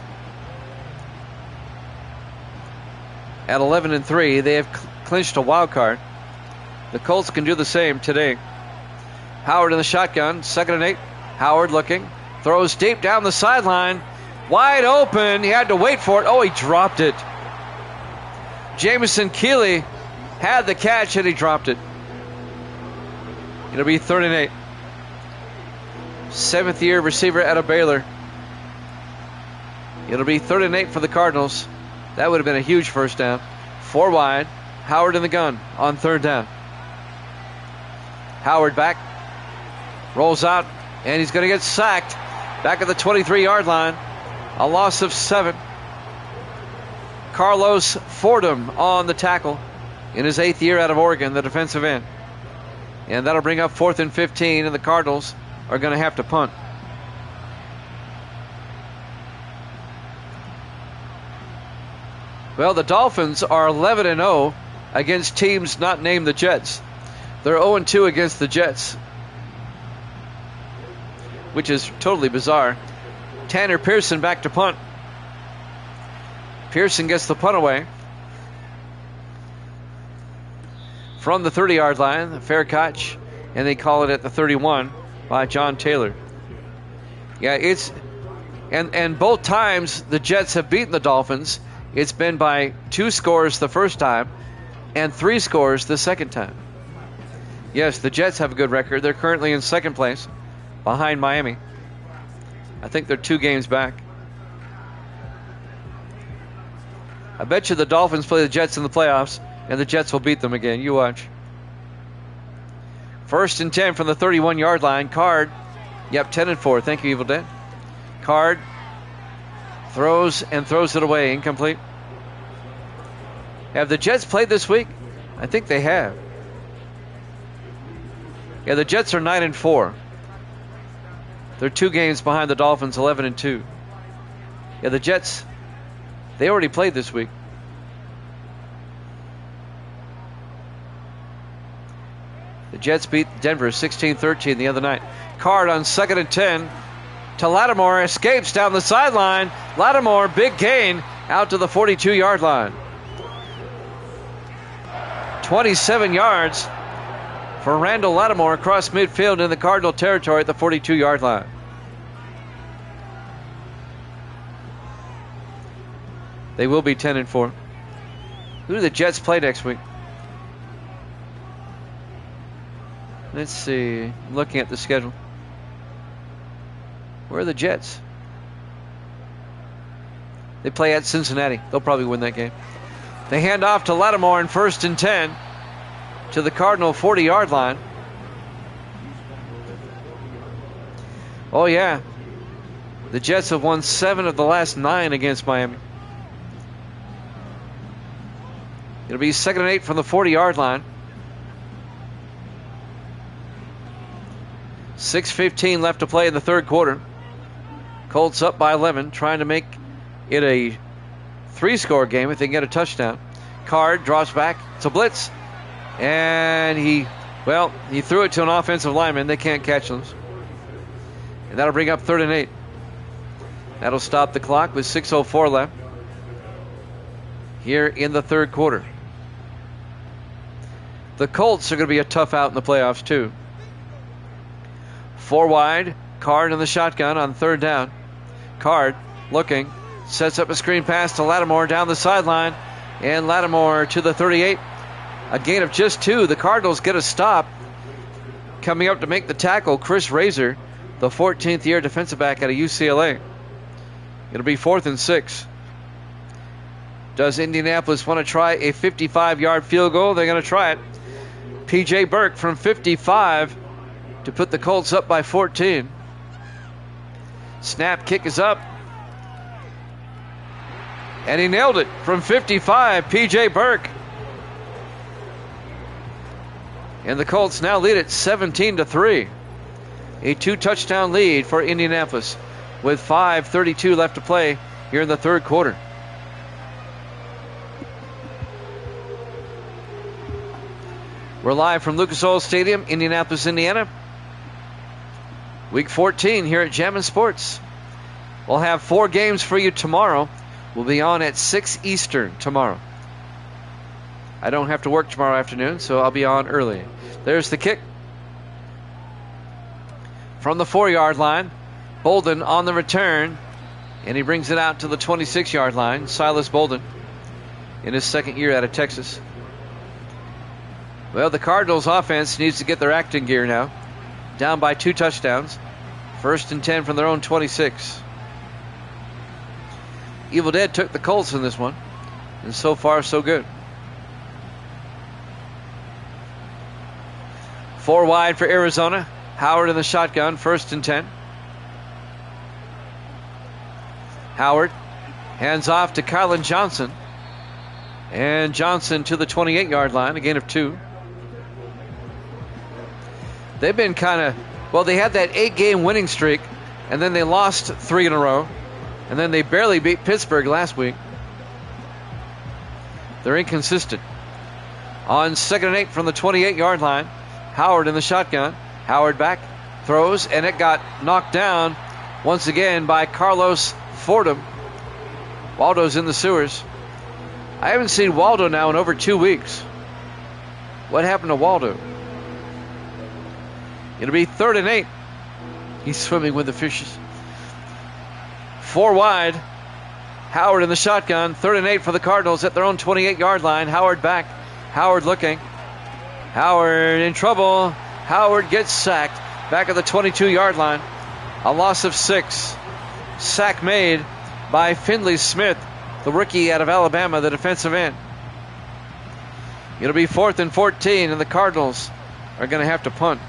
At 11-3, they have clinched a wild card. The Colts can do the same today. Howard in the shotgun, 2nd and 8. Howard looking, throws deep down the sideline. Wide open. He had to wait for it. Oh, he dropped it. Jamison Keeley had the catch and he dropped it. It'll be 3rd and 8. 7th-year receiver out of Baylor. It'll be 3rd and 8 for the Cardinals. That would have been a huge first down. 4 wide. Howard in the gun on 3rd down. Howard back. Rolls out. And he's going to get sacked. Back at the 23-yard line. A loss of 7. Carlos Fordham on the tackle in his 8th year out of Oregon, the defensive end. And that'll bring up 4th and 15, and the Cardinals are going to have to punt. Well, the Dolphins are 11-0 against teams not named the Jets. They're 0-2 against the Jets, which is totally bizarre. Tanner Pearson back to punt. Pearson gets the punt away from the 30-yard line. A fair catch, and they call it at the 31 by John Taylor. Yeah, it's and both times the Jets have beaten the Dolphins, it's been by 2 scores the first time and 3 scores the second time. Yes, the Jets have a good record. They're currently in 2nd place behind Miami. I think they're 2 games back. I bet you the Dolphins play the Jets in the playoffs, and the Jets will beat them again. You watch. 1st and 10 from the 31-yard line. Card. Yep, 10-4. Thank you, Evil Dead. Card throws it away. Incomplete. Have the Jets played this week? I think they have. Yeah, the Jets are 9-4. They're 2 games behind the Dolphins, 11-2. Yeah, the Jets, they already played this week. The Jets beat Denver 16-13 the other night. Card on 2nd and 10 to Lattimore. Escapes down the sideline. Lattimore, big gain out to the 42-yard line. 27 yards for Randall Lattimore across midfield in the Cardinal territory at the 42-yard line. They will be 10-4. Who do the Jets play next week? Let's see. I'm looking at the schedule. Where are the Jets? They play at Cincinnati. They'll probably win that game. They hand off to Lattimore in 1st and 10 to the Cardinal 40-yard line. Oh, yeah. The Jets have won 7 of the last 9 against Miami. It'll be 2nd and 8 from the 40-yard line. 6:15 left to play in the 3rd quarter. Colts up by 11, trying to make it a 3-score game if they can get a touchdown. Card drops back. It's a blitz. And he threw it to an offensive lineman. They can't catch them. And that'll bring up 3rd and 8. That'll stop the clock with 6:04 left. here in the third quarter. The Colts are going to be a tough out in the playoffs too. 4 wide, Card in the shotgun on third down. Card looking, sets up a screen pass to Lattimore down the sideline, and Lattimore to the 38. A gain of just 2. The Cardinals get a stop. Coming up to make the tackle, Chris Razor, the 14th year defensive back out of UCLA. It'll be 4th and 6. Does Indianapolis want to try a 55-yard field goal? They're going to try it. P.J. Burke from 55 to put the Colts up by 14. Snap, kick is up. And he nailed it from 55, P.J. Burke. And the Colts now lead it 17-3. A 2-touchdown lead for Indianapolis with 5:32 left to play here in the third quarter. We're live from Lucas Oil Stadium, Indianapolis, Indiana. Week 14 here at Jammin' Sports. We'll have 4 games for you tomorrow. We'll be on at 6 Eastern tomorrow. I don't have to work tomorrow afternoon, so I'll be on early. There's the kick. From the 4-yard line, Bolden on the return, and he brings it out to the 26-yard line. Silas Bolden in his second year out of Texas. Well, the Cardinals offense needs to get their act in gear now. Down by 2 touchdowns. 1st and 10 from their own 26. Evil Dead took the Colts in this one, and so far so good. 4 wide for Arizona. Howard in the shotgun, 1st and 10. Howard hands off to Kylan Johnson. And Johnson to the 28-yard line, a gain of 2. They've been they had that 8-game winning streak, and then they lost 3 in a row, and then they barely beat Pittsburgh last week. They're inconsistent. On 2nd and 8 from the 28-yard line, Howard in the shotgun. Howard back, throws, and it got knocked down once again by Carlos Fordham. Waldo's in the sewers. I haven't seen Waldo now in over 2 weeks. What happened to Waldo? It'll be 3rd and 8. He's swimming with the fishes. 4 wide. Howard in the shotgun. 3rd and 8 for the Cardinals at their own 28-yard line. Howard back. Howard looking. Howard in trouble. Howard gets sacked. Back at the 22-yard line. A loss of 6. Sack made by Finley Smith, the rookie out of Alabama, the defensive end. It'll be 4th and 14, and the Cardinals are going to have to punt.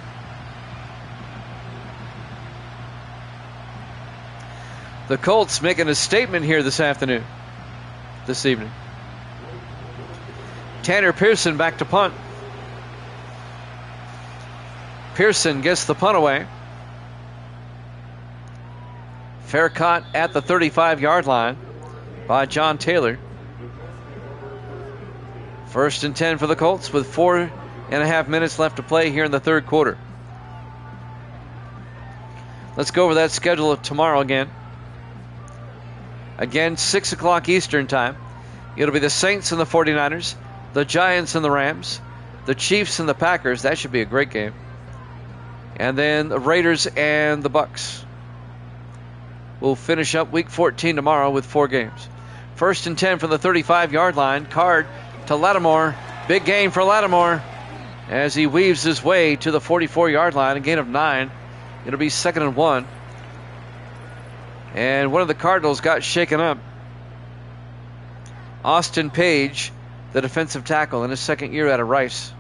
The Colts making a statement here this evening. Tanner Pearson back to punt. Pearson gets the punt away. Fair caught at the 35-yard line by John Taylor. 1st and 10 for the Colts with 4.5 minutes left to play here in the third quarter. Let's go over that schedule of tomorrow again. Again, 6 o'clock Eastern time. It'll be the Saints and the 49ers, the Giants and the Rams, the Chiefs and the Packers. That should be a great game. And then the Raiders and the Bucks. We'll finish up week 14 tomorrow with 4 games. 1st and 10 from the 35-yard line. Card to Lattimore. Big gain for Lattimore as he weaves his way to the 44-yard line. A gain of 9. It'll be 2nd and 1. And one of the Cardinals got shaken up. Austin Page, the defensive tackle in his second year out of Rice.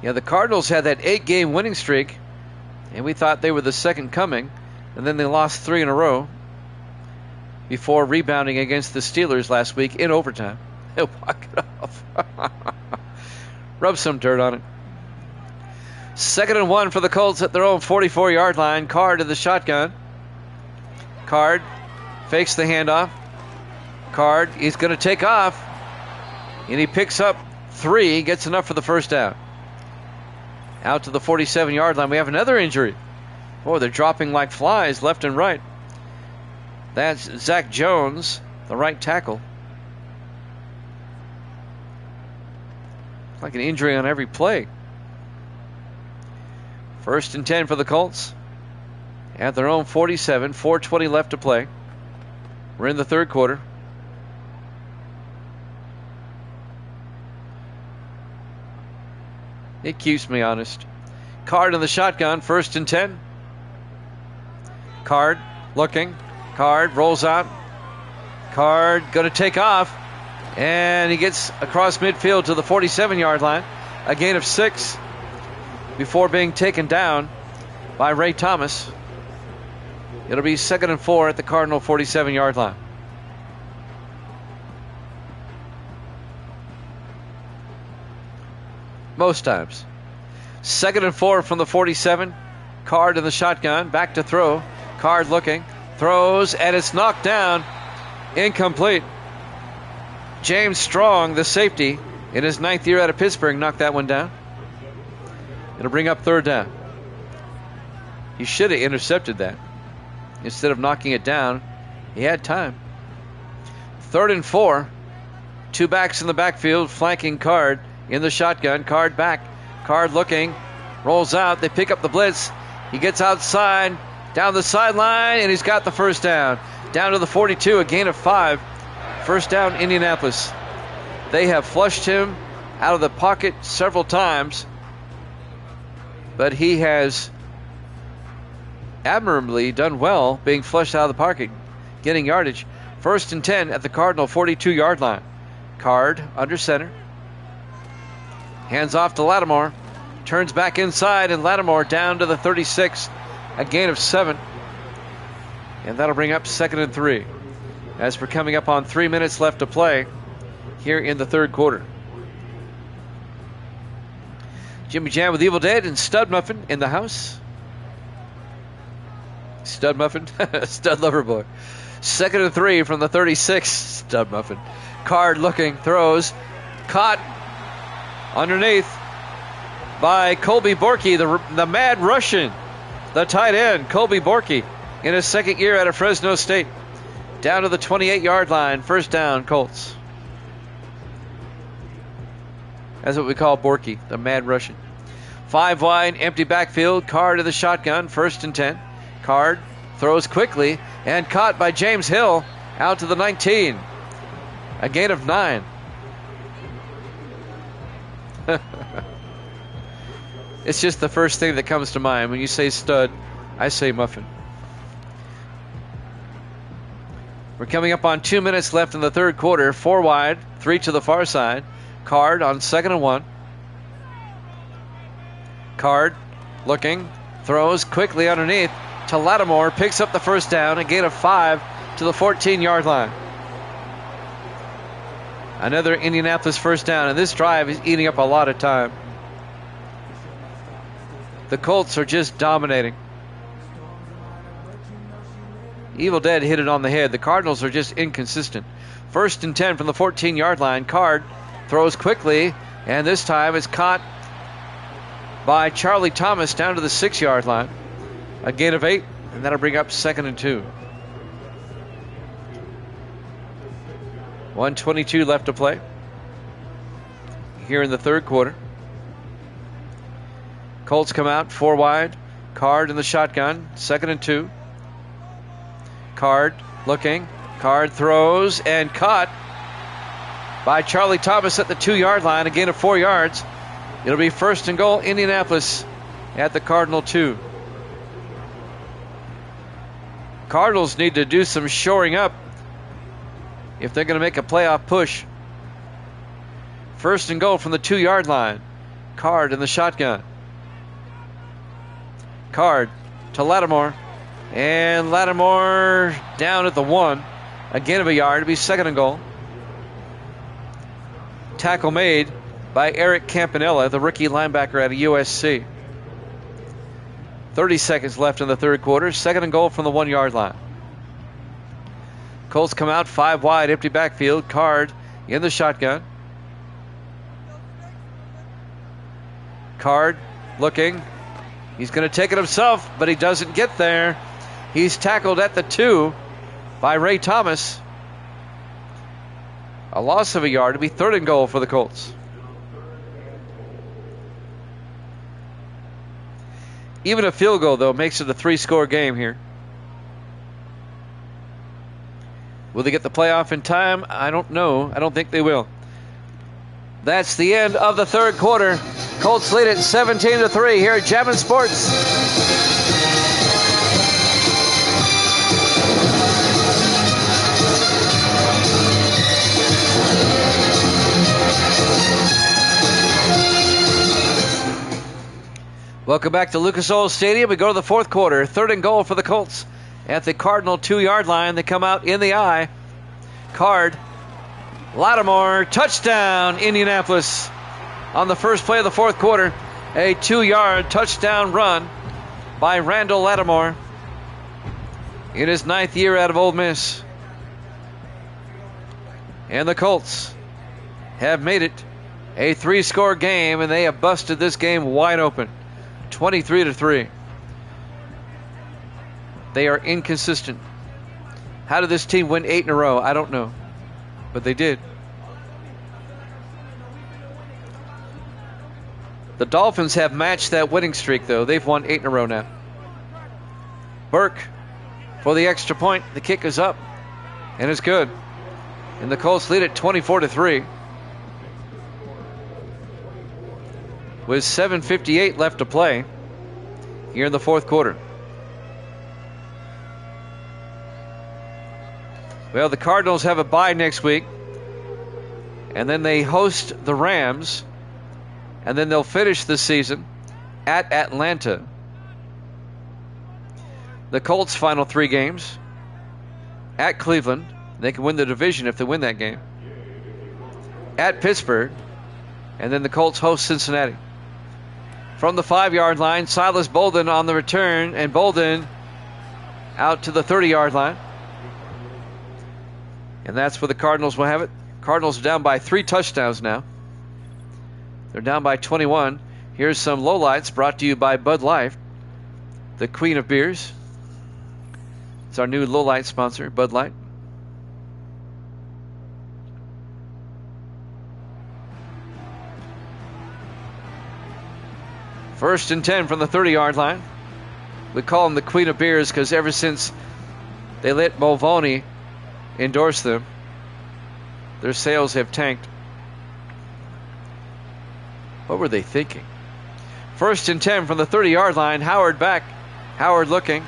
Yeah, the Cardinals had that 8-game winning streak, and we thought they were the second coming, and then they lost 3 in a row before rebounding against the Steelers last week in overtime. They'll walk it off. Rub some dirt on it. 2nd and 1 for the Colts at their own 44-yard line. Card in the shotgun. Card fakes the handoff. Card, he's going to take off, and he picks up 3, gets enough for the first down. Out to the 47-yard line. We have another injury. Oh, they're dropping like flies left and right. That's Zach Jones, the right tackle. Like an injury on every play. 1st and 10 for the Colts. At their own 47, 4:20 left to play. We're in the third quarter. It keeps me honest. Card in the shotgun, 1st and 10. Card looking. Card rolls out. Card going to take off. And he gets across midfield to the 47-yard line. A gain of 6 before being taken down by Ray Thomas. It'll be 2nd and 4 at the Cardinal 47-yard line. Most times. 2nd and 4 from the 47. Card in the shotgun. Back to throw. Card looking. Throws, and it's knocked down. Incomplete. James Strong, the safety, in his 9th year out of Pittsburgh, knocked that one down. It'll bring up 3rd down. He should have intercepted that. Instead of knocking it down, he had time. 3rd and 4. 2 backs in the backfield, flanking Card in the shotgun. Card back. Card looking. Rolls out. They pick up the blitz. He gets outside, down the sideline, and he's got the 1st down. Down to the 42, a gain of 5. 1st down, Indianapolis. They have flushed him out of the pocket several times, but he has admirably done well being flushed out of the pocket, getting yardage. 1st and 10 at the Cardinal 42-yard line. Card under center. Hands off to Lattimore. Turns back inside, and Lattimore down to the 36. A gain of 7. And that'll bring up 2nd and 3. As we're coming up on 3 minutes left to play here in the third quarter. Jimmy Jam with Evil Dead and Stud Muffin in the house. Stud Muffin? Stud Lover Boy. 2nd and 3 from the 36. Stud Muffin. Card looking, throws. Caught underneath by Colby Borky, the Mad Russian. The tight end, Colby Borky, in his 2nd year out of Fresno State. Down to the 28-yard line. 1st down, Colts. That's what we call Borky, the Mad Russian. 5 wide, empty backfield. Card in the shotgun. 1st and 10. Card throws quickly and caught by James Hill out to the 19. A gain of 9. It's just the first thing that comes to mind. When you say stud, I say muffin. We're coming up on 2 minutes left in the third quarter. 4 wide, 3 to the far side. Card on 2nd and 1. Card looking, throws quickly underneath to Lattimore. Picks up the 1st down, a gain of 5 to the 14-yard line. Another Indianapolis 1st down, and this drive is eating up a lot of time. The Colts are just dominating. Evil Dead hit it on the head. The Cardinals are just inconsistent. 1st and 10 from the 14-yard line. Card throws quickly, and this time it's caught by Charlie Thomas down to the 6-yard line. A gain of 8, and that'll bring up 2nd and 2. 1:22 left to play here in the third quarter. Colts come out 4 wide. Card in the shotgun. 2nd and 2. Card looking. Card throws and caught by Charlie Thomas at the 2-yard line. A gain of 4 yards. It'll be 1st and goal, Indianapolis at the Cardinal 2. Cardinals need to do some shoring up if they're going to make a playoff push. 1st and goal from the 2-yard line. Card in the shotgun. Card to Lattimore. And Lattimore down at the 1. A gain of a yard. It'll be 2nd and goal. Tackle made by Eric Campanella, the rookie linebacker out of USC. 30 seconds left in the third quarter. 2nd and goal from the 1-yard line. Colts come out 5 wide, empty backfield. Card in the shotgun. Card looking. He's going to take it himself, but he doesn't get there. He's tackled at the 2 by Ray Thomas. A loss of a yard. It'll be 3rd and goal for the Colts. Even a field goal, though, makes it a 3-score game here. Will they get the playoff in time? I don't know. I don't think they will. That's the end of the 3rd quarter. Colts lead it 17-3 here at Jammin' Sports. Welcome back to Lucas Oil Stadium. We go to the 4th quarter. 3rd and goal for the Colts at the Cardinal 2-yard line. They come out in the I. Card. Lattimore. Touchdown, Indianapolis. On the first play of the 4th quarter, a 2-yard touchdown run by Randall Lattimore in his 9th year out of Ole Miss. And the Colts have made it a 3-score game, and they have busted this game wide open. 23-3. They are inconsistent. How did this team win 8 in a row? I don't know. But they did. The Dolphins have matched that winning streak, though. They've won 8 in a row now. Burke for the extra point. The kick is up. And it's good. And the Colts lead it 24-3. With 7:58 left to play here in the 4th quarter. Well, the Cardinals have a bye next week, and then they host the Rams, and then they'll finish the season at Atlanta. The Colts' final 3 games at Cleveland. They can win the division if they win that game. At Pittsburgh, and then the Colts host Cincinnati. From the 5-yard line, Silas Bolden on the return, and Bolden out to the 30-yard line. And that's where the Cardinals will have it. Cardinals are down by 3 touchdowns now. They're down by 21. Here's some lowlights brought to you by Bud Light, the queen of beers. It's our new lowlight sponsor, Bud Light. First and 10 from the 30-yard line. We call them the queen of beers because ever since they let Mulvaney endorse them, their sales have tanked. What were they thinking? First and 10 from the 30-yard line. Howard back. Howard looking.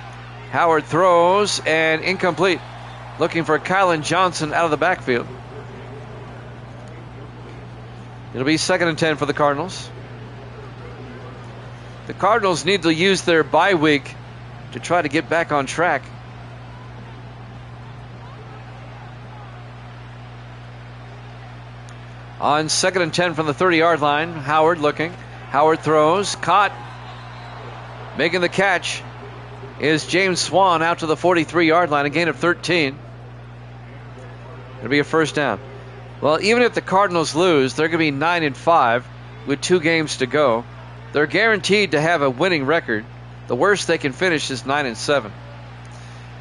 Howard throws and incomplete. Looking for Kylan Johnson out of the backfield. It'll be 2nd and 10 for the Cardinals. The Cardinals need to use their bye week to try to get back on track. On 2nd and 10 from the 30-yard line, Howard looking. Howard throws, caught. Making the catch is James Swan out to the 43-yard line, a gain of 13. It'll be a first down. Well, even if the Cardinals lose, they're going to be 9-5 with 2 games to go. They're guaranteed to have a winning record. The worst they can finish is 9-7.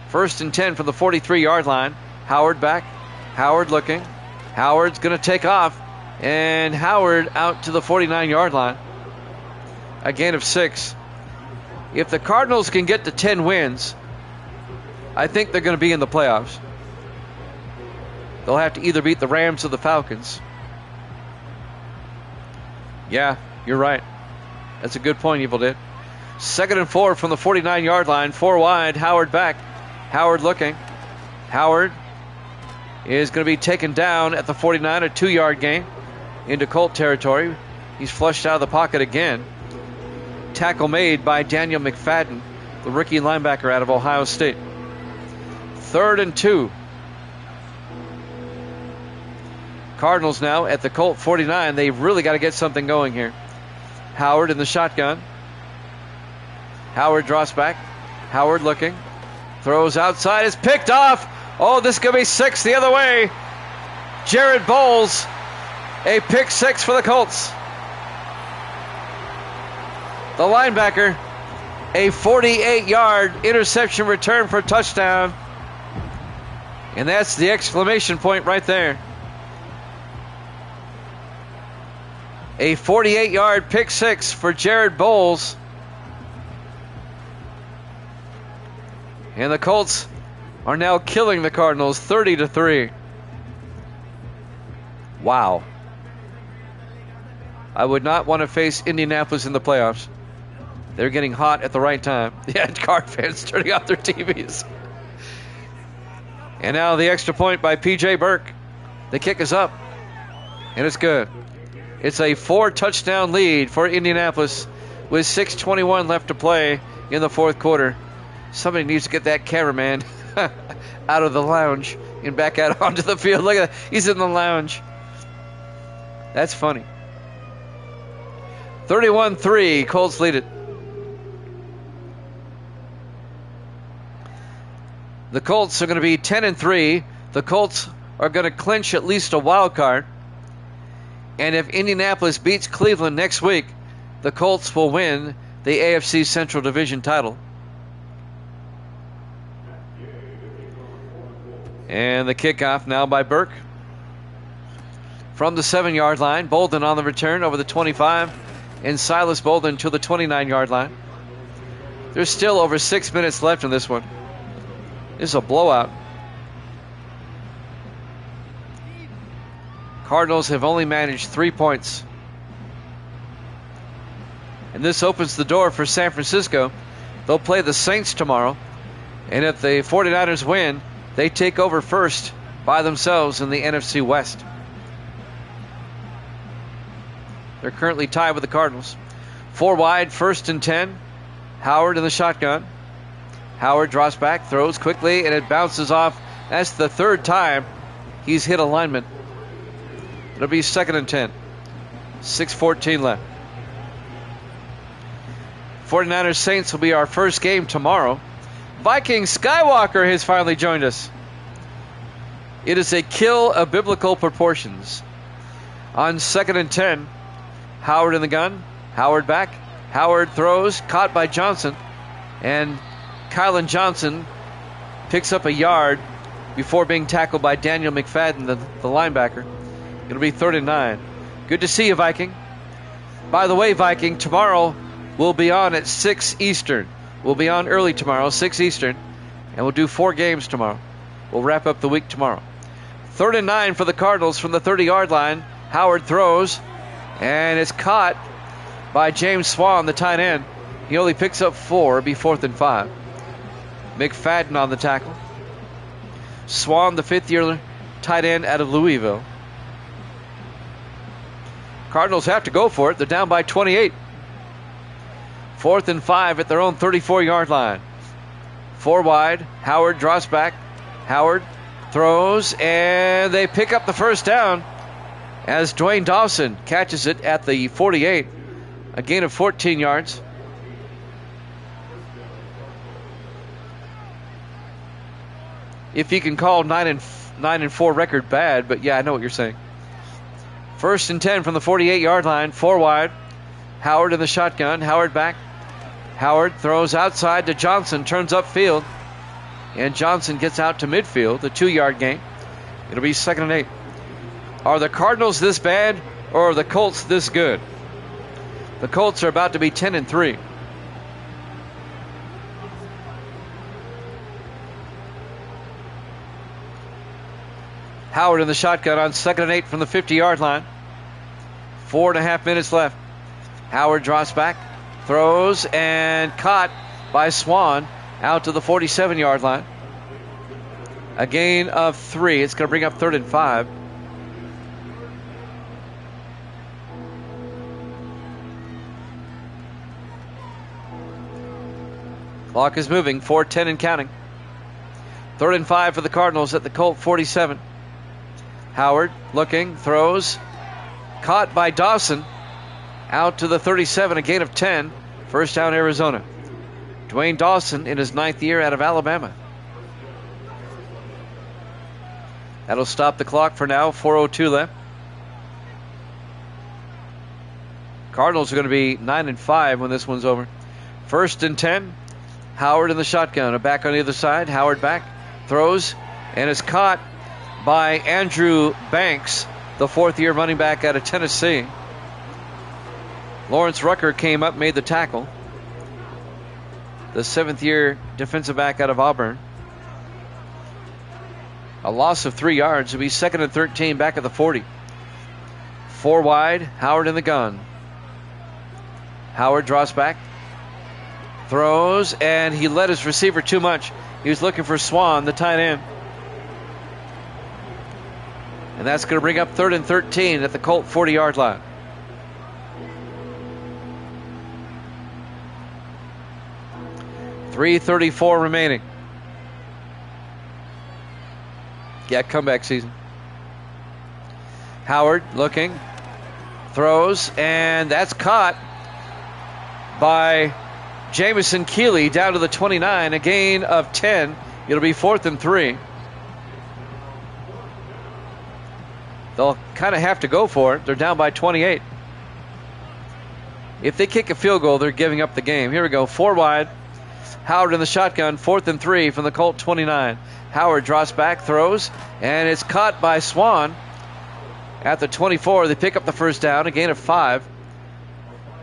First and 10 from the 43-yard line. Howard back. Howard looking. Howard's going to take off. And Howard out to the 49-yard line. A gain of 6. If the Cardinals can get to 10 wins, I think they're going to be in the playoffs. They'll have to either beat the Rams or the Falcons. Yeah, you're right. That's a good point, Evil did. 2nd and 4 from the 49-yard line. 4 wide. Howard back. Howard looking. Howard is going to be taken down at the 49, a 2-yard gain into Colt territory. He's flushed out of the pocket again. Tackle made by Daniel McFadden, the rookie linebacker out of Ohio State. 3rd and 2. Cardinals now at the Colt 49. They've really got to get something going here. Howard in the shotgun. Howard draws back. Howard looking. Throws outside. Is picked off. Oh, this is going to be 6 the other way. Jared Bowles. A pick 6 for the Colts. The linebacker. A 48-yard interception return for a touchdown. And that's the exclamation point right there. A 48-yard pick six for Jared Bowles. And the Colts are now killing the Cardinals 30-3. Wow. I would not want to face Indianapolis in the playoffs. They're getting hot at the right time. Yeah, Card fans turning off their TVs. And now the extra point by P.J. Burke. The kick is up. And it's good. It's a 4-touchdown lead for Indianapolis with 6:21 left to play in the fourth quarter. Somebody needs to get that cameraman out of the lounge and back out onto the field. Look at that. He's in the lounge. That's funny. 31-3. Colts lead it. The Colts are going to be 10-3. The Colts are going to clinch at least a wild card. And if Indianapolis beats Cleveland next week, the Colts will win the AFC Central Division title. And the kickoff now by Burke. From the 7-yard line, Bolden on the return over the 25, and Silas Bolden to the 29-yard line. There's still over 6 minutes left in this one. This is a blowout. Cardinals have only managed 3 points. And this opens the door for San Francisco. They'll play the Saints tomorrow. And if the 49ers win, they take over first by themselves in the NFC West. They're currently tied with the Cardinals. 4 wide, 1st and 10. Howard in the shotgun. Howard draws back, throws quickly, and it bounces off. That's the 3rd time he's hit a lineman. It'll be 2nd and 10. 6:14 left. 49ers Saints will be our first game tomorrow. Viking Skywalker has finally joined us. It is a kill of biblical proportions. On 2nd and 10, Howard in the gun. Howard back. Howard throws, caught by Johnson. And Kylan Johnson picks up a yard before being tackled by Daniel McFadden, the linebacker. It'll be 3rd and 9. Good to see you, Viking. By the way, Viking, tomorrow we'll be on at 6 Eastern. We'll be on early tomorrow, 6 Eastern, and we'll do 4 games tomorrow. We'll wrap up the week tomorrow. 3rd and 9 for the Cardinals from the 30-yard line. Howard throws, and it's caught by James Swan, the tight end. He only picks up 4. It'll be 4th and 5. McFadden on the tackle. Swan, the 5th-year tight end out of Louisville. Cardinals have to go for it. They're down by 28. 4th and 5 at their own 34-yard line. 4 wide. Howard draws back. Howard throws, and they pick up the first down as Dwayne Dawson catches it at the 48. A gain of 14 yards. If you can call 9-4 record bad, but yeah, I know what you're saying. 1st and 10 from the 48-yard line, 4 wide. Howard in the shotgun. Howard back. Howard throws outside to Johnson, turns upfield, and Johnson gets out to midfield, a 2-yard gain. It'll be 2nd and 8. Are the Cardinals this bad, or are the Colts this good? The Colts are about to be 10-3. Howard in the shotgun on 2nd and 8 from the 50-yard line. 4.5 minutes left. Howard draws back, throws, and caught by Swan out to the 47-yard line. A gain of 3. It's going to bring up 3rd and 5. Clock is moving. 4:10 and counting. 3rd and 5 for the Cardinals at the Colt 47. Howard looking, throws, caught by Dawson out to the 37, a gain of 10. First down, Arizona. Dwayne Dawson in his 9th year out of Alabama. That'll stop the clock for now. 4:02 left. Cardinals are going to be 9-5 when this one's over. 1st and 10. Howard in the shotgun. A back on the other side. Howard back. Throws. and is caught by Andrew Banks, the fourth-year running back out of Tennessee. Lawrence Rucker came up, made the tackle. The seventh-year defensive back out of Auburn. A loss of 3 yards. It'll be 2nd and 13 back at the 40. 4 wide, Howard in the gun. Howard draws back, throws, and he led his receiver too much. He was looking for Swan, the tight end. And that's going to bring up 3rd and 13 at the Colt 40-yard line. .334 remaining. Yeah, comeback season. Howard looking, throws, and that's caught by Jamison Keeley down to the 29, a gain of 10. It'll be 4th and 3. They'll kind of have to go for it. They're down by 28. If they kick a field goal, they're giving up the game. Here we go, 4 wide. Howard in the shotgun, 4th and 3 from the Colt 29. Howard draws back, throws, and it's caught by Swan at the 24. They pick up the first down, a gain of 5.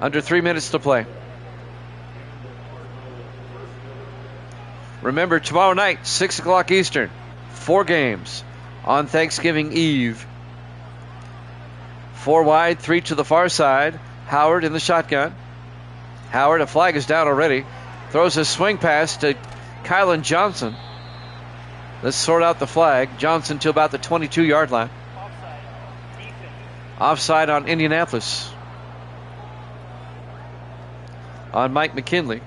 Under 3 minutes to play. Remember, tomorrow night, 6 o'clock Eastern, 4 games on Thanksgiving Eve. 4 wide, 3 to the far side. Howard in the shotgun. Howard, a flag is down already. Throws a swing pass to Kylan Johnson. Let's sort out the flag. Johnson to about the 22-yard line. Offside on Indianapolis. On Mike McKinley.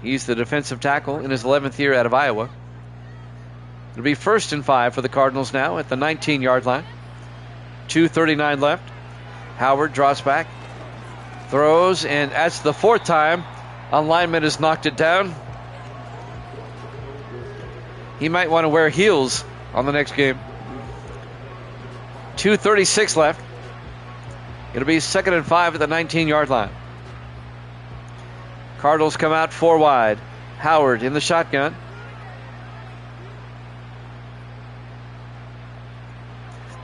He's the defensive tackle in his 11th year out of Iowa. It'll be 1st and 5 for the Cardinals now at the 19-yard line. 2:39 left. Howard draws back, throws, and that's the 4th time a lineman has knocked it down. He might want to wear heels on the next game. 2:36 left. It'll be 2nd and 5 at the 19-yard line. Cardinals come out 4 wide. Howard in the shotgun.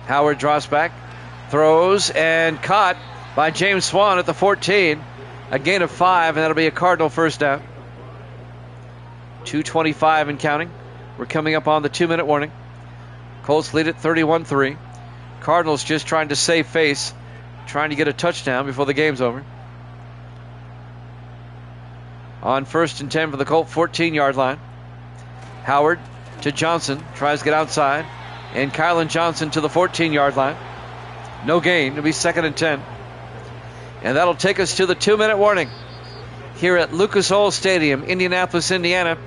Howard draws back, throws, and caught by James Swan at the 14. A gain of 5, and that'll be a Cardinal first down. 2:25 and counting. We're coming up on the 2-minute warning. Colts lead it 31-3. Cardinals just trying to save face, trying to get a touchdown before the game's over. On 1st and 10 for the Colt 14-yard line. Howard to Johnson, tries to get outside, and Kylan Johnson to the 14-yard line. No gain. It'll be 2nd and 10. And that'll take us to the 2-minute warning here at Lucas Oil Stadium, Indianapolis, Indiana.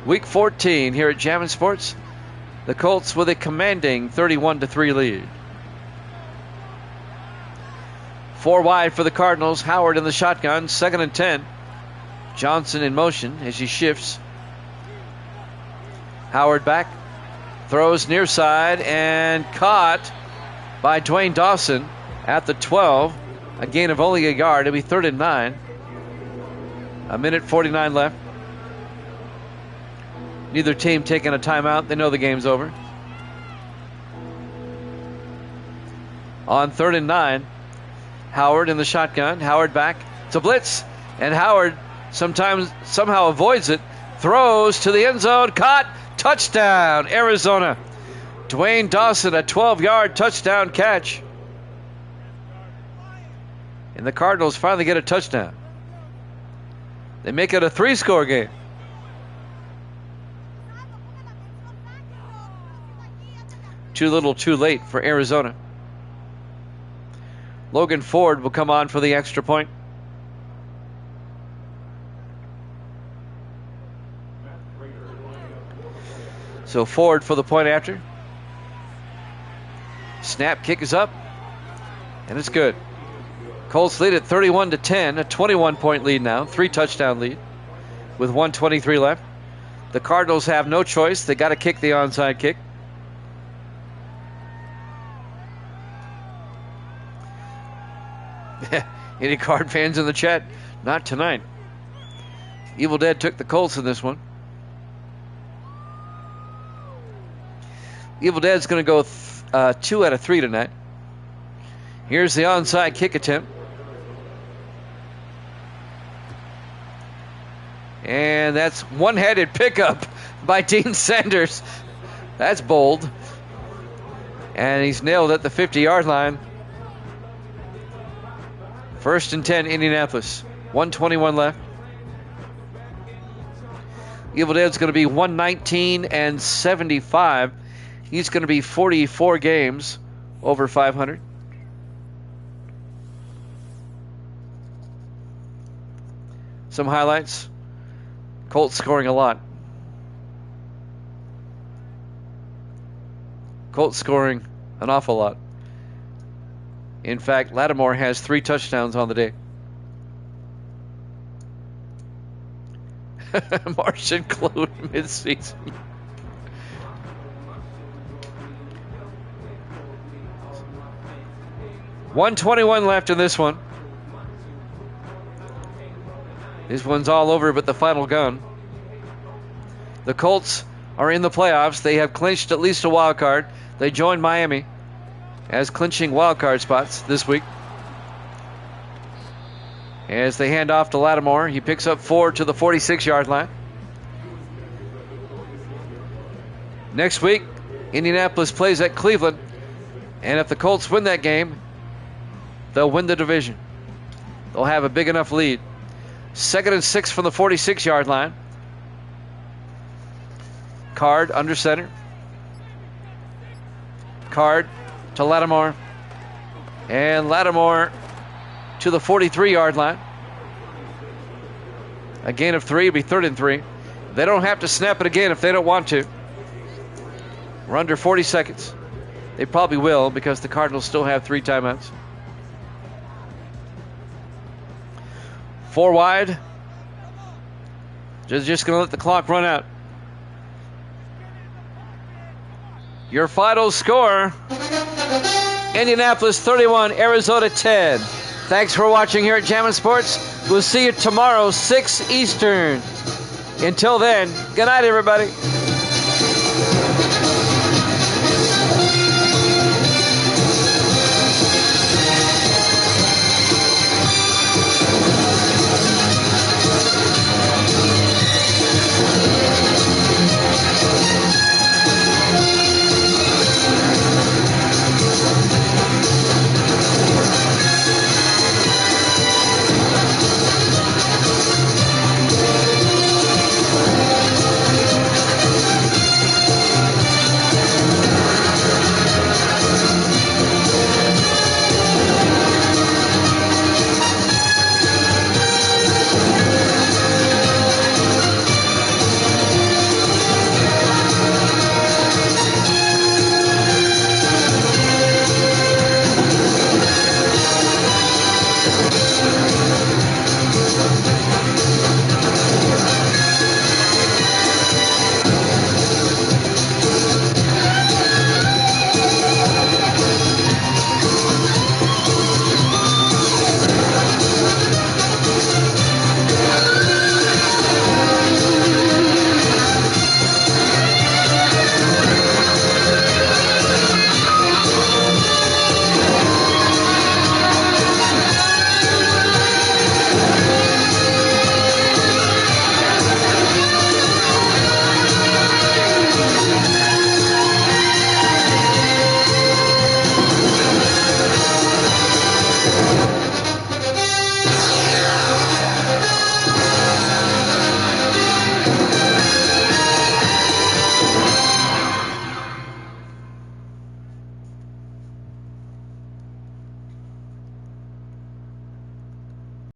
Week 14 here at Jammin' Sports. The Colts with a commanding 31-3 lead. 4 wide for the Cardinals. Howard in the shotgun. 2nd and 10. Johnson in motion as he shifts. Howard back. Throws near side and caught by Dwayne Dawson at the 12. A gain of only a yard. It'll be 3rd and 9. 1:49 left. Neither team taking a timeout. They know the game's over. On 3rd and 9, Howard in the shotgun. Howard back. It's a blitz. And Howard somehow avoids it. Throws to the end zone. Caught. Touchdown, Arizona. Dwayne Dawson, a 12-yard touchdown catch. And the Cardinals finally get a touchdown. They make it a 3-score game. Too little, too late for Arizona. Logan Ford will come on for the extra point. So Ford for the point after. Snap, kick is up, and it's good. Colts lead at 31-10, a 21-point lead now, 3-touchdown lead with 1:23 left. The Cardinals have no choice. They got to kick the onside kick. Any Card fans in the chat? Not tonight. Evil Dead took the Colts in this one. Evil Dead's going to go 2 out of 3 tonight. Here's the onside kick attempt. And that's one-handed pickup by Dean Sanders. That's bold. And he's nailed at the 50-yard line. 1st and 10, Indianapolis. 1:21 left. Evil Dead's going to be 119 and 75. He's going to be 44 games over 500. Some highlights. Colts scoring a lot. Colts scoring an awful lot. In fact, Lattimore has 3 touchdowns on the day. Martian Clone midseason. $121 left in this one. This one's all over but the final gun. The Colts are in the playoffs. They have clinched at least a wild card. They joined Miami as clinching wild card spots this week. As they hand off to Lattimore, he picks up 4 to the 46-yard line. Next week, Indianapolis plays at Cleveland. And if the Colts win that game, they'll win the division. They'll have a big enough lead. 2nd and 6 from the 46-yard line. Card under center. Card to Lattimore. And Lattimore to the 43-yard line. A gain of 3 will be 3rd and 3. They don't have to snap it again if they don't want to. We're under 40 seconds. They probably will because the Cardinals still have 3 timeouts. 4 wide. Just going to let the clock run out. Your final score, Indianapolis 31, Arizona 10. Thanks for watching here at Jammin' Sports. We'll see you tomorrow, 6 Eastern. Until then, good night, everybody.